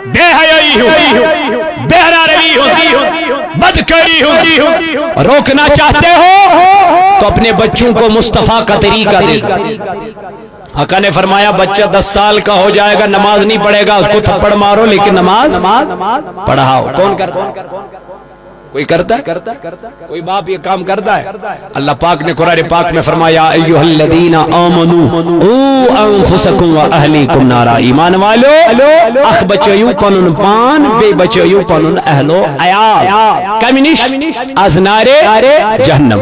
بے حیائی ہوں بہرا روی ہوں بدکری ہوں روکنا چاہتے ہو تو اپنے بچوں کو مصطفیٰ کا طریقہ دے آقا نے فرمایا بچہ 10 سال کا ہو جائے گا نماز نہیں پڑھے گا اس کو تھپڑ مارو لیکن نماز پڑھاؤ کون کرتا کوئی کرتا ہے؟ کوئی باپ یہ کام کرتا ہے؟ اللہ پاک نے قرآن پاک میں فرمایا ایھا الذین آمنوا قوا انفسکم واہلیکم نارا، ایمان والو اخ بچیو پنن پان بے بچیو پنن اہل و عیال کمی نش از نارے جہنم،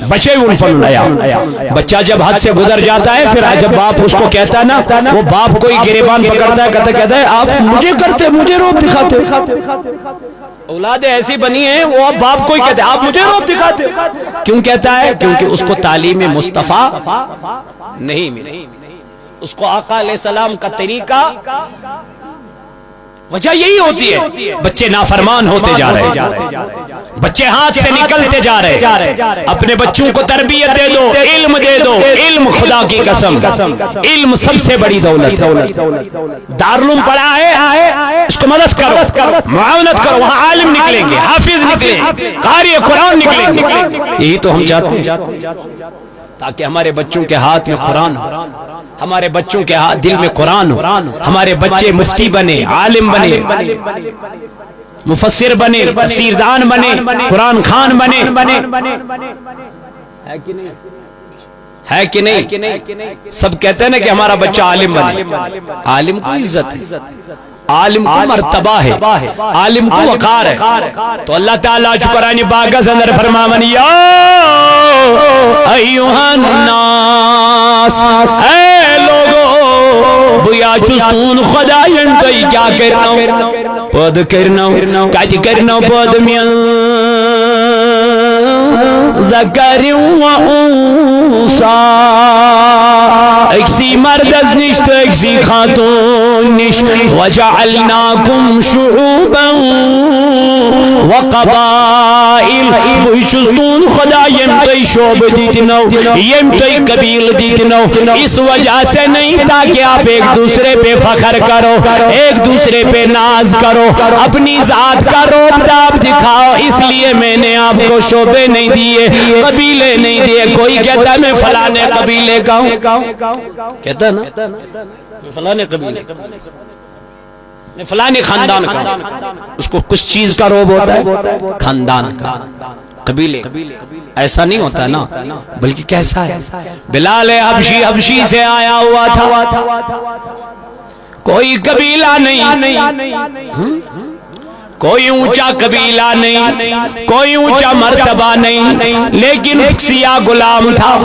بچیو پنن عیال۔ بچہ جب حد سے گزر جاتا ہے پھر جب باپ اس کو کہتا ہے نا، وہ باپ کوئی گریبان پکڑتا ہے کہتا ہے آپ مجھے کرتے، مجھے روب دکھاتے، اولاد ایسی بنی ہیں وہ اب باپ کو ہی کہتے ہیں آپ مجھے روب دکھاتے۔ کیوں کہتا ہے؟ کیونکہ اس کو تعلیم مصطفیٰ نہیں ملی، اس کو آقا علیہ السلام کا طریقہ، وجہ یہی ہوتی ہے بچے نافرمان ہوتے جا رہے ہیں، بچے ہاتھ سے نکلتے جا رہے ہیں۔ اپنے بچوں کو تربیت دے دو، علم دے دو، علم خدا کی قسم، علم سب سے بڑی دولت ہے۔ دارالعلوم پڑھا ہے اس کو مدد کرو، معاونت کرو، وہاں عالم نکلیں گے، حافظ نکلیں گے، قاری قرآن نکلیں گے۔ یہی تو ہم چاہتے ہیں تاکہ ہمارے بچوں کے ہاتھ میں قرآن ہو، ہمارے بچوں کے دل میں قرآن ہو، ہمارے بچے مفتی بنے، عالم بنے، مفسر بنے، تفسیر دان بنے، قرآن خوان بنے، ہے کہ نہیں؟ سب کہتے ہیں نا کہ ہمارا بچہ عالم بنے۔ عالم کو عزت ہے، عالم کو مرتبہ ہے، عالم کو وقار ہے۔ تو اللہ تعالیٰ قرآن پاک کے اندر فرماون یا ایھا الناس، اے لوگو بیا چستون خدایان تُہۍ کیا کرنو پد کرنو کتی کرنو پد من ذکر و انثی، اکسی مردز نش تو اکسی خاتون نش، وجعلناکم شعوبا وقبائل، بھئی چستون خدا یم تُہۍ شعب دیتنو، یم تُہۍ قبیل دیتنو، اس وجہ سے نہیں تاکہ آپ ایک دوسرے پہ فخر کرو، ایک دوسرے پہ ناز کرو، اپنی ذات کا روب داب دکھاؤ، اس لیے میں نے آپ کو شعبے نہیں دیے، قبیلے نہیں دیے۔ کوئی کہتا ہے میں فلانے قبیلے کا ہوں، کہتا ہے نا میں فلانے قبیلے، میں فلانے خاندان کا ہوں، اس کو کچھ چیز کا روب ہوتا ہے، خاندان کا، قبیلے، ایسا نہیں ہوتا نا، بلکہ کیسا ہے؟ بلال حبشی سے آیا ہوا تھا، کوئی قبیلہ نہیں، کوئی اونچا قبیلہ نہیں، کوئی اونچا مرتبہ نہیں، لیکن سیاہ غلام تھا،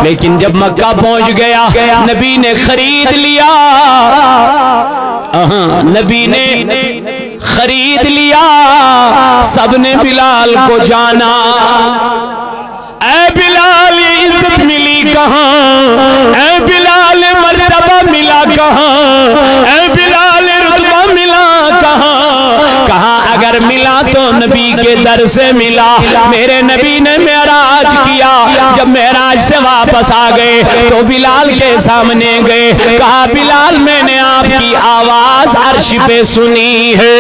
لیکن جب مکہ پہنچ گیا نبی نے خرید لیا، نبی نے خرید لیا، سب نے بلال کو جانا۔ اے بلال عزت ملی کہاں، اے بلال مرتبہ ملا کہاں، اے بلال رتبہ ملا کہاں؟ کہاں اگر ملا تو نبی کے در سے ملا۔ میرے نبی نے معراج کیا، جب معراج سے واپس آ گئے تو بلال کے سامنے گئے، کہا بلال میں نے آپ کی آواز عرش پہ سنی ہے،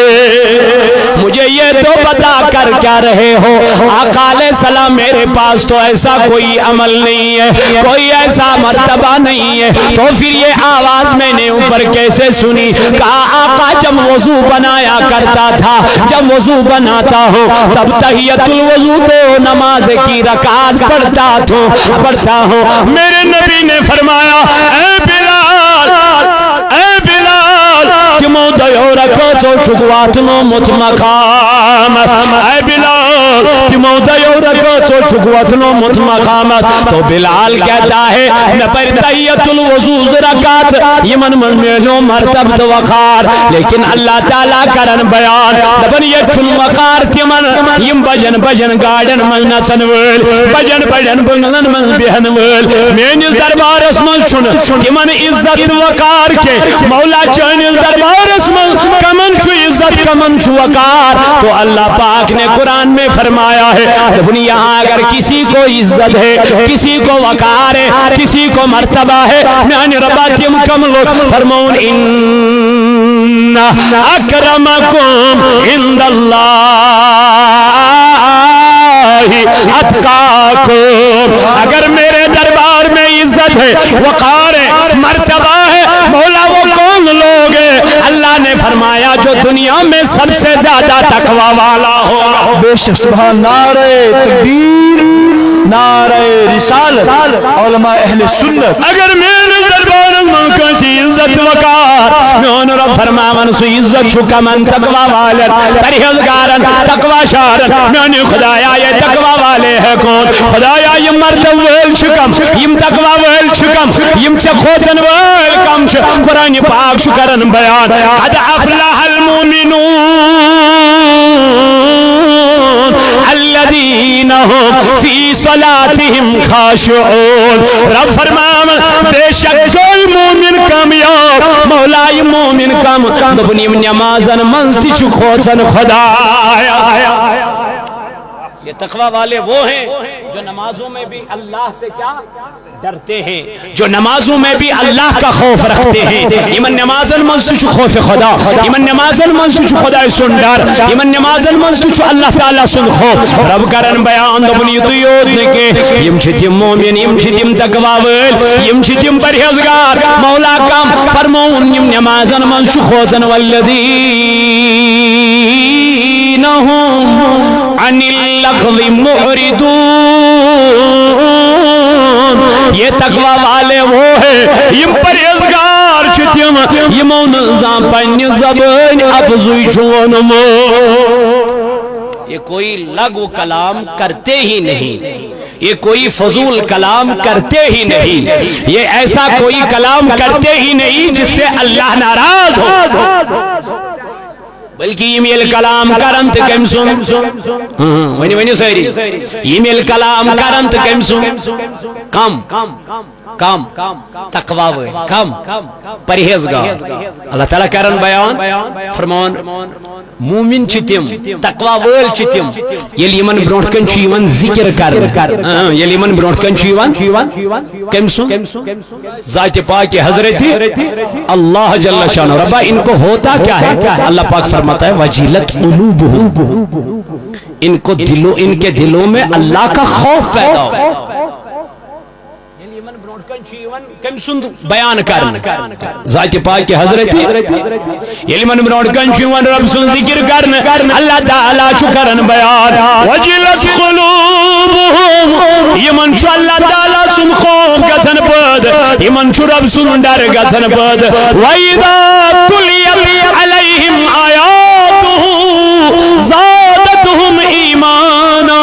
مجھے یہ تو بتا کر کیا رہے ہو؟ آقا علیہ السلام میرے پاس تو ایسا کوئی عمل نہیں ہے، کوئی ایسا مرتبہ نہیں ہے، تو پھر یہ آواز میں نے اوپر کیسے سنی؟ کہا آقا جب وضو بنایا کرتا تھا، جب وضو بناتا ہو تب تحیت الوضو تو نماز کی رکعت پڑھتا ہو۔ میرے نبی نے فرمایا اے بلال، اے بلال کمو دیو رکھو چو چھکواتنو مت مقامس، اے بلال کمو دیو رکھو چو چھکواتنو مت مقامس۔ تو بلال کہتا ہے میں پر تحیت الوضو رکعت یمن من میلو مرتب تو وقار، لیکن اللہ تعالیٰ کرن بیان دبن یہ چھن وقار تیمن یم بجن گاڑن من نسن ول، بجن بنگلن من بہن ول، مینس دربار اسمن چھن تیمن عزت وقار کے مولا چانس دربار اسمن کمن چھو عزت کمن چھو وقار۔ تو اللہ پاک نے قرآن میں فرمایا ہے دبن یہاں اگر کسی کو عزت ہے، کسی کو وقار ہے، کسی کو مرتبہ ہے، میانی رباتیم کم لوگ فرمون ان اکرمکم عند اللہ اتقاکم، اگر میرے دربار میں عزت ہے، وقار ہے، مرتبہ ہے، مولا وہ کون لوگ ہیں؟ اللہ نے فرمایا جو دنیا میں سب سے زیادہ تقوی والا ہوگا. بے شک سبحان. نعرہ تکبیر، نعرہ رسالت، علماء اہل سنت. اگر میرے دربار میں کسی عزت وقار میون رب فرماون سو عزت چھو کمن تقوی والے پرہیزگارن تقوی شارن. میون خدایا یہ تقوی والے ہے کون؟ خدایا یہ مرد ویل چھکم، یم تقوی ویل چھکم، یم چھ کھوچن ویل کم چھ. قرآن پاک شکرن بیان قد افلح المؤمنون الذین هم فی صلاتهم خاشعون. رب فرماون بے شک کوئی مومن کامیاب مولا مومن کم دبنی نمازن منستی چھ کھوچن خدایا. یہ تقوی والے وہ ہیں جو نمازوں میں بھی اللہ سے کیا ڈرتے ہیں، جو نمازوں میں بھی اللہ کا خوف رکھتے ہیں. ایمن نمازن منستو چھ خوف خدا، ایمن نمازن منستو چھ خدا سن ڈر، ایمن نمازن منستو چھ اللہ تعالیٰ سن خوف. رب کرن بیان دبنی دیوت نکے یم چھ تم مومن، یم چھ تم تقوی ویل، یم چھ تم پرہیزگار. مولا کام فرمون یم نمازن منستو خوزن والذین هم عن اللغو معرضون. یہ تقوی والے وہ ہیں یم پرہیزگار چھتیم یمو نظام پنی زبان افزوی چھونمو. یہ کوئی لغو کلام کرتے ہی نہیں، یہ کوئی فضول کلام کرتے ہی نہیں، یہ ایسا کوئی کلام کرتے ہی نہیں جس سے اللہ ناراض ہو. بلکہ یہ میل کلام کرنت کم سن ونی ونی سیری یہ میل کلام کرنت کم سن کم کم تقوی وے کم پرہیزگار. اللہ تعالیٰ کرن بیان فرمان مومن چھتیم تقوی ویل چھتیم یلی من برونٹ کن چیون ذکر کرن، یلی من برونٹ کن چیون کم سن ذات پاک حضرت اللہ جل شانہ. ربا ان کو ہوتا کیا ہے؟ اللہ پاک فرماتا ہے وجلت قلوبہم، ان کو دلوں ان کے دلوں میں اللہ کا خوف پیدا ہو. کم سن بیان کرن ذات پاک کی حضرت یلی من برونٹ کن چون رب سن ذکر کرن. اللہ تعالیٰ چو کرن بیان وجلت قلوبہم یمن چو اللہ تعالیٰ سن خوف گزن پد، یمن چو رب سن ڈر گزن پد. وَإِذَا تُلِيَتْ عَلَيْهِمْ آیَاتُهُ زَادَتْهُمْ ایمانا.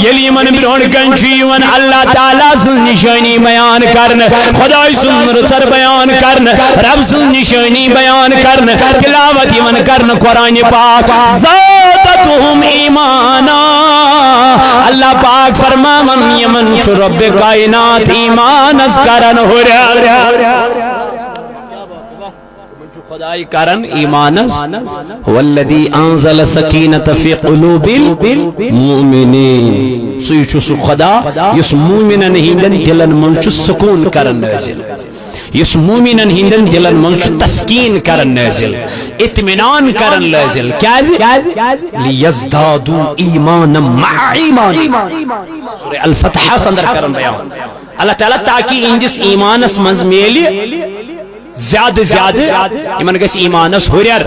یلی من برون کنچیون اللہ تعالیٰ سن نشانی بیان کرن، خدای سن رسر بیان کرن، رب سن نشانی بیان کرن، تلاوت یمن کرن قرآن پاک زادتهم ایمانا. اللہ پاک فرمامن یمن چو رب کائنات ایمان از کرن ہو رہا خدای کرن ایمانس والذی انزل سکینت فی قلوب المؤمنین. سوچو سو خدا یس مومنن ہندن دلن منچو سکون کرن نازل، یس مومنن ہندن دلن منچو تسکین کرن نازل، اطمینان کرن نازل. کیا لیزدادو ایمان مع ایمان. سورہ الفتحہ سندر کرن بیان اللہ تعالیٰ تاکہ انجس ایمانس منز میلی زیادہ زیادہ ایمن گس ایمانس ہوریر،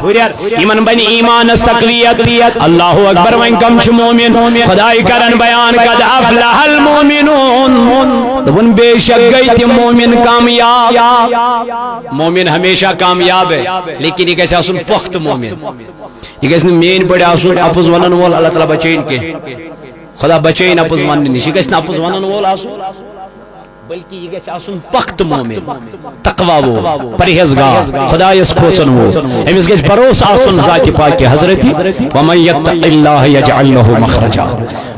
ایمن بنی ایمانس تقویت. اللہ اکبر وین کم چھ مومن خدای کرن بیان قد افلح المؤمنون. دبن بے شک گئی تھی مومن کامیاب. مومن ہمیشہ کامیاب ہے لیکن یہ کیسے آسن پخت مومن، یہ کیسے مین پڑے آسن اپوز ونن وول. اللہ تعالیٰ بچین کے خدا بچین اپوز ونن نشی کیسے اپوز ونن وول آسن، بلکہ یہ گیچ آسن پخت مومن تقوی وہ پرہیزگار خدا اس کھوچن وہ امیس گیچ بروس آسن ذات پاک کی حضرتی وَمَنْ يَتَّقِ اللَّهَ يَجْعَلْ لَهُ مَخْرَجًا.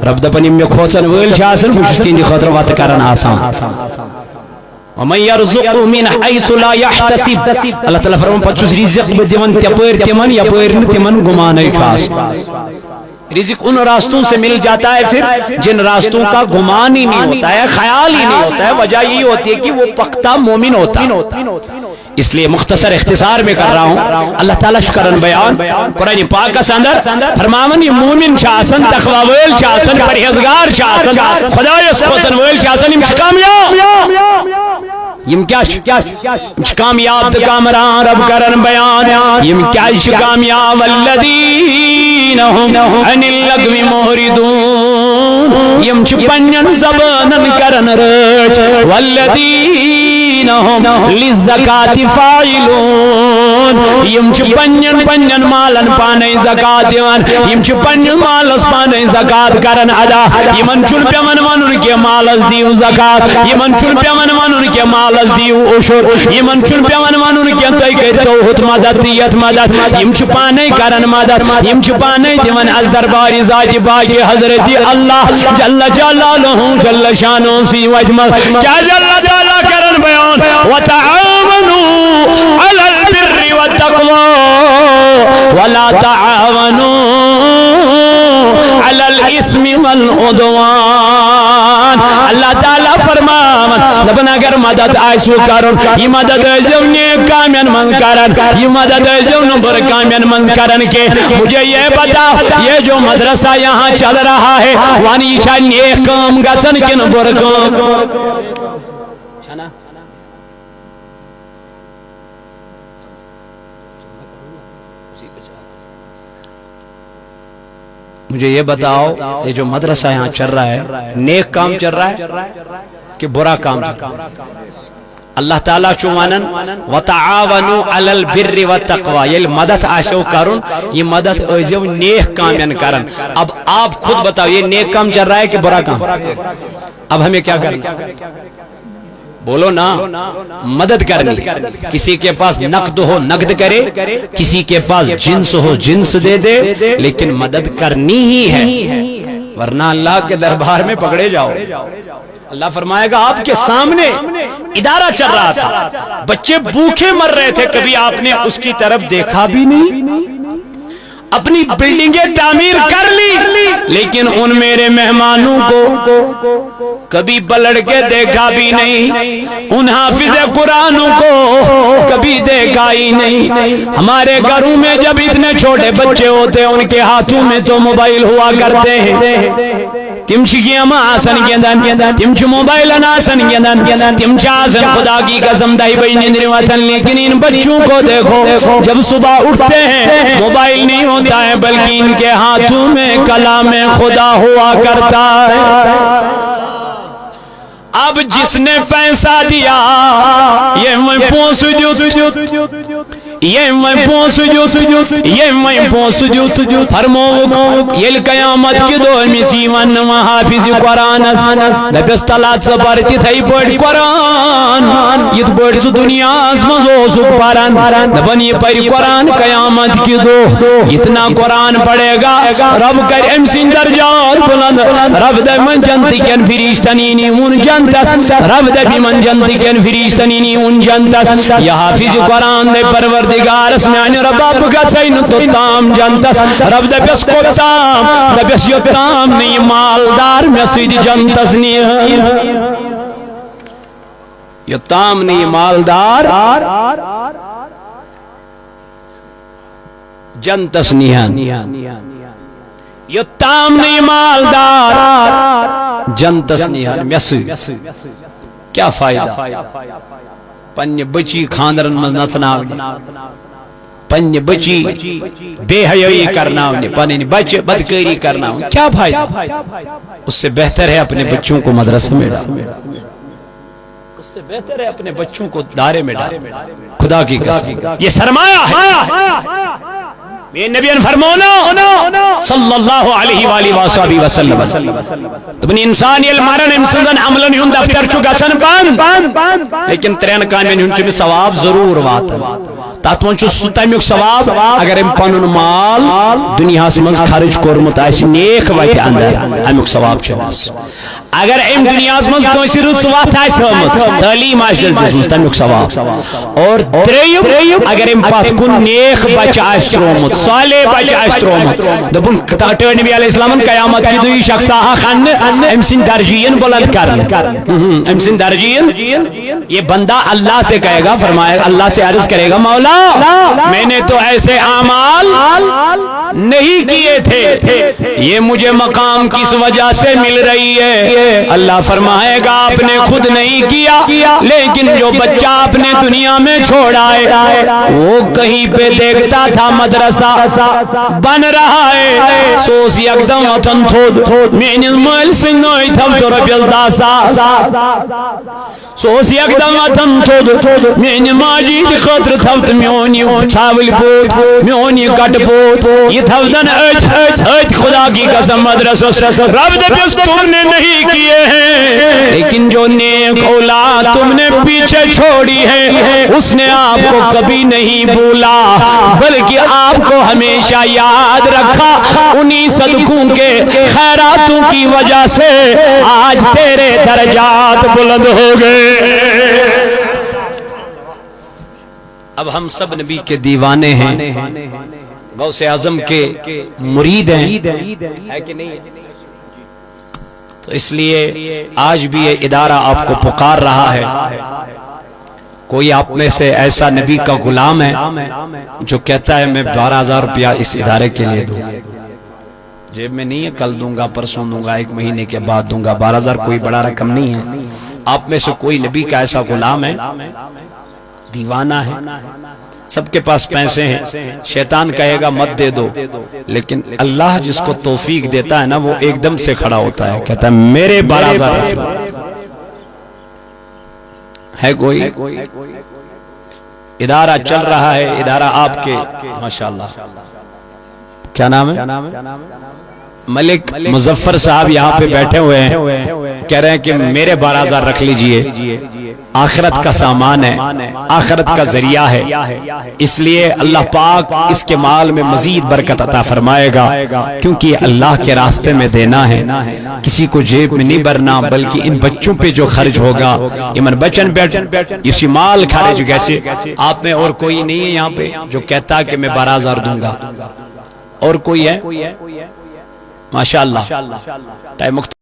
رب دپن ام کھوچن ویل چاسن بشتین دی خطر وات کرن آسان. وَمَنْ يَرْزُقُ مِنْ حَيْثُ لَا يَحْتَسِبْ. اللہ تعالیٰ فرمان پچوس رزق بدیون تیپر تیمن یا پیر تیمن گمانے چاس. رزق ان راستوں سے مل جاتا ہے پھر جن راستوں کا گمان ہی نہیں ہوتا ہے، خیال ہی نہیں ہوتا ہے. وجہ یہ ہوتی ہے کہ وہ پختہ مومن ہوتا ہے. اس لئے مختصر اختصار میں کر رہا ہوں. اللہ تعالیٰ شکرن بیان قرآن پاک کا سندر فرماون یہ مومن چاسن تقوی ویل چاسن پرہیزگار چاسن خدا اس خوصن ویل چاسن ام چھ کامیاب. یم کیا کامیاب تو کامران رب کرن بیان یم کیا کامیاب الذین هم عن اللغو معرضون یم پنن زبانن کرن رچ والذین هم للزکاة فاعلون یم پنن مالن پانے زکات دیوان یم پنن مالس پانے زکات کرن ادا یمن چون پیمن ونن کے مالس دیو زکات یمن چون پیمن ونن کے مالس دیو عشر یمن چون پیمن ونن کے تئی کرتو ہت مدد یت مدد یم پانے کرن مدد یم پانے دیوان از دربار ذات پاک حضرت اللہ جل جلالہ جل شانہ سی وجمل کیا جل تعالی کرن بیان وتعاونوا علی البر والتقوى ولا تعاونوا على الاسم والعدوان اللہ تعالیٰ فرمان دبن اگر مدد آئیسو کرن یہ مدد ایزو نیک کامین من کرن یہ مدد ایزو نبر کامین من کرن کہ مجھے یہ بتا یہ جو مدرسہ یہاں چل رہا ہے وانی شاید نیک کام گسن کن بر کام مجھے یہ بتاؤ یہ جو مدرسہ یہاں چل رہا ہے نیک کام چل رہا ہے کہ برا کام چل رہا ہے اللہ تعالیٰ چوانن وَتَعَاوَنُوا عَلَى الْبِرِّ وَالتَّقْوَى یہ مدد آشو کرن یہ مدد ایزیو نیک کامین کرن اب آپ خود بتاؤ یہ نیک کام چل رہا ہے کہ برا کام اب ہمیں کیا کرنا بولو نا مدد کرنی کسی کے پاس نقد ہو نقد کرے کسی کے پاس جنس ہو جنس دے دے لیکن مدد کرنی ہی ہے ورنہ اللہ کے دربار میں پکڑے جاؤ اللہ فرمائے گا آپ کے سامنے ادارہ چل رہا تھا بچے بھوکے مر رہے تھے کبھی آپ نے اس کی طرف دیکھا بھی نہیں اپنی بلڈنگیں تعمیر کر لی لیکن ان میرے مہمانوں کو کبھی پلٹ کے دیکھا بھی نہیں ان حافظ قرآن کو کبھی دیکھا ہی نہیں ہمارے گھروں میں جب اتنے چھوٹے بچے ہوتے ان کے ہاتھوں میں تو موبائل ہوا کرتے ہیں تم گیم آسن گیندن تم موبائل آسن گیندن تم آسن خدا کی قسم دائی بھائی نیندر وطن لیکن ان بچوں کو دیکھو جب صبح اٹھتے ہیں موبائل نہیں ہوتا ہے بلکہ ان کے ہاتھوں میں کلام خدا ہوا کرتا ہے اب جس نے پیسہ دیا یہ میں پونس جو فرمو یہ قیامت کی دور میں سیون حافظ قرآن دبیس تلات سے پرتی تھائی بڑھ قرآن یہ بڑھ سو دنیا مزو سو پران دبن یہ پڑھ قرآن قیامت کی دو اتنا قرآن پڑھے گا رب کر امسین درجات بلند رب دے من جنتی کن فریشتنینی ان جنتس رب دے بھی من جنتی کن فریشتنینی ان جنتس یہ حافظ قرآن دے پروردگار اسمیانی رب آپ کا سین تو تام جنتس رب دے بیس کو تام دے بیس یو تام نہیں مالدار میں سید جنتس نہیں یہ تام نہیں مالدار جنتس نہیں یہ تام نہیں مالدار جنتس نہیں میسی کیا فائدہ پنی بچی خاندرن مز نچناونی پنی بچی بے حیائی کرناونی پنی بچ بدکاری کرناونی کیا فائدہ اس سے بہتر ہے اپنے بچوں کو مدرسہ میں ڈال اس سے بہتر ہے اپنے بچوں کو دارے میں ڈال خدا کی قسم یہ سرمایہ ہے میں نبی فرمونا صلی اللہ علیہ وآلہ وآلہ وسلم تو بنی انسان یہ المارن امسنزن عملن ہون دفتر چکا سن بند لیکن ترین کامین ہون چمی ثواب ضرور واتا تاتمون چو ستامیک ثواب اگر ام پانون مال دنیا سمنز خارج کرمت آئیسی نیک وقت اندر امیک ثواب چواس اگر ام دنیا سمنز کوئی رسوات آئیسی ہمت تعلیم آئیسی جسمز تامیک ثواب اور تریم اگر ام پات کن نیک بچ آئیس ترومت صالح بچ آئیس ترومت دبن کتاٹر نبی علیہ السلام قیامت کی دوی شخص آہا خان امسن درجین بلند کرنے امسن درجین یہ بندہ اللہ سے کہے گا فرمائے اللہ سے عرض کرے گا مولا میں نے تو ایسے اعمال نہیں کیے تھے یہ مجھے مقام کس وجہ سے مل رہی ہے اللہ فرمائے گا آپ نے خود نہیں کیا، لیکن جو بچہ آپ نے دنیا میں چھوڑا ہے وہ کہیں پہ دیکھتا تھا مدرسہ بن رہا ہے، سوس یکدم اتن تھود میانس مل سنوئی تھو تو ربیل داسا سوس یکدم اتن تھود میانی ماجی دی خطر تھوت میونی چھاول پوٹ میونی کٹ پوٹ یہ تھودن اچ خدا کی قسم مدرسہ رب دبیس تم نے نہیں کیے ہیں، لیکن جو نیک اولاد تم نے پیچھے چھوڑی ہے اس نے آپ کو کبھی نہیں بولا بلکہ آپ کو ہمیشہ یاد رکھا، انہی صدقوں کے خیراتوں کی وجہ سے آج تیرے درجات بلند ہو گئے۔ اب ہم سب نبی کے دیوانے ہیں، غوث اعظم کے مرید ہیں، ہے کہ نہیں؟ تو اس لیے آج بھی یہ ادارہ آپ کو پکار رہا ہے، کوئی آپ میں سے ایسا نبی کا غلام ہے جو کہتا ہے میں 12,000 روپیہ اس ادارے کے لیے دوں، جیب میں نہیں ہے، کل دوں گا، پرسوں دوں گا، 1 مہینے کے بعد دوں گا، 12,000 کوئی بڑا رقم نہیں ہے۔ آپ میں سے کوئی نبی کا ایسا غلام ہے، دیوانہ ہے، سب کے پاس پیسے ہیں، شیطان کہے گا مت دے دو، لیکن اللہ جس کو توفیق دیتا ہے نا وہ ایک دم سے کھڑا ہوتا ہے، کہتا ہے میرے 12,000 ہے۔ کوئی ادارہ چل رہا ہے، ادارہ آپ کے ماشاءاللہ کیا نام ہے؟ ملک مظفر صاحب یہاں پہ بیٹھے ہوئے ہیں، کہہ رہے ہیں کہ میرے 12,000 رکھ لیجئے، آخرت کا سامان ہے، آخرت کا ذریعہ ہے، اس لیے اللہ پاک اس کے مال میں مزید برکت عطا فرمائے گا، کیونکہ اللہ کے راستے میں دینا ہے، کسی کو جیب میں نہیں بھرنا، بلکہ ان بچوں پہ جو خرچ ہوگا، ایمن بچن اسی مال خرچ کیسے۔ آپ میں اور کوئی نہیں ہے یہاں پہ جو کہتا ہے کہ میں 12,000 دوں گا؟ اور کوئی ہے؟ ماشاءاللہ ٹائم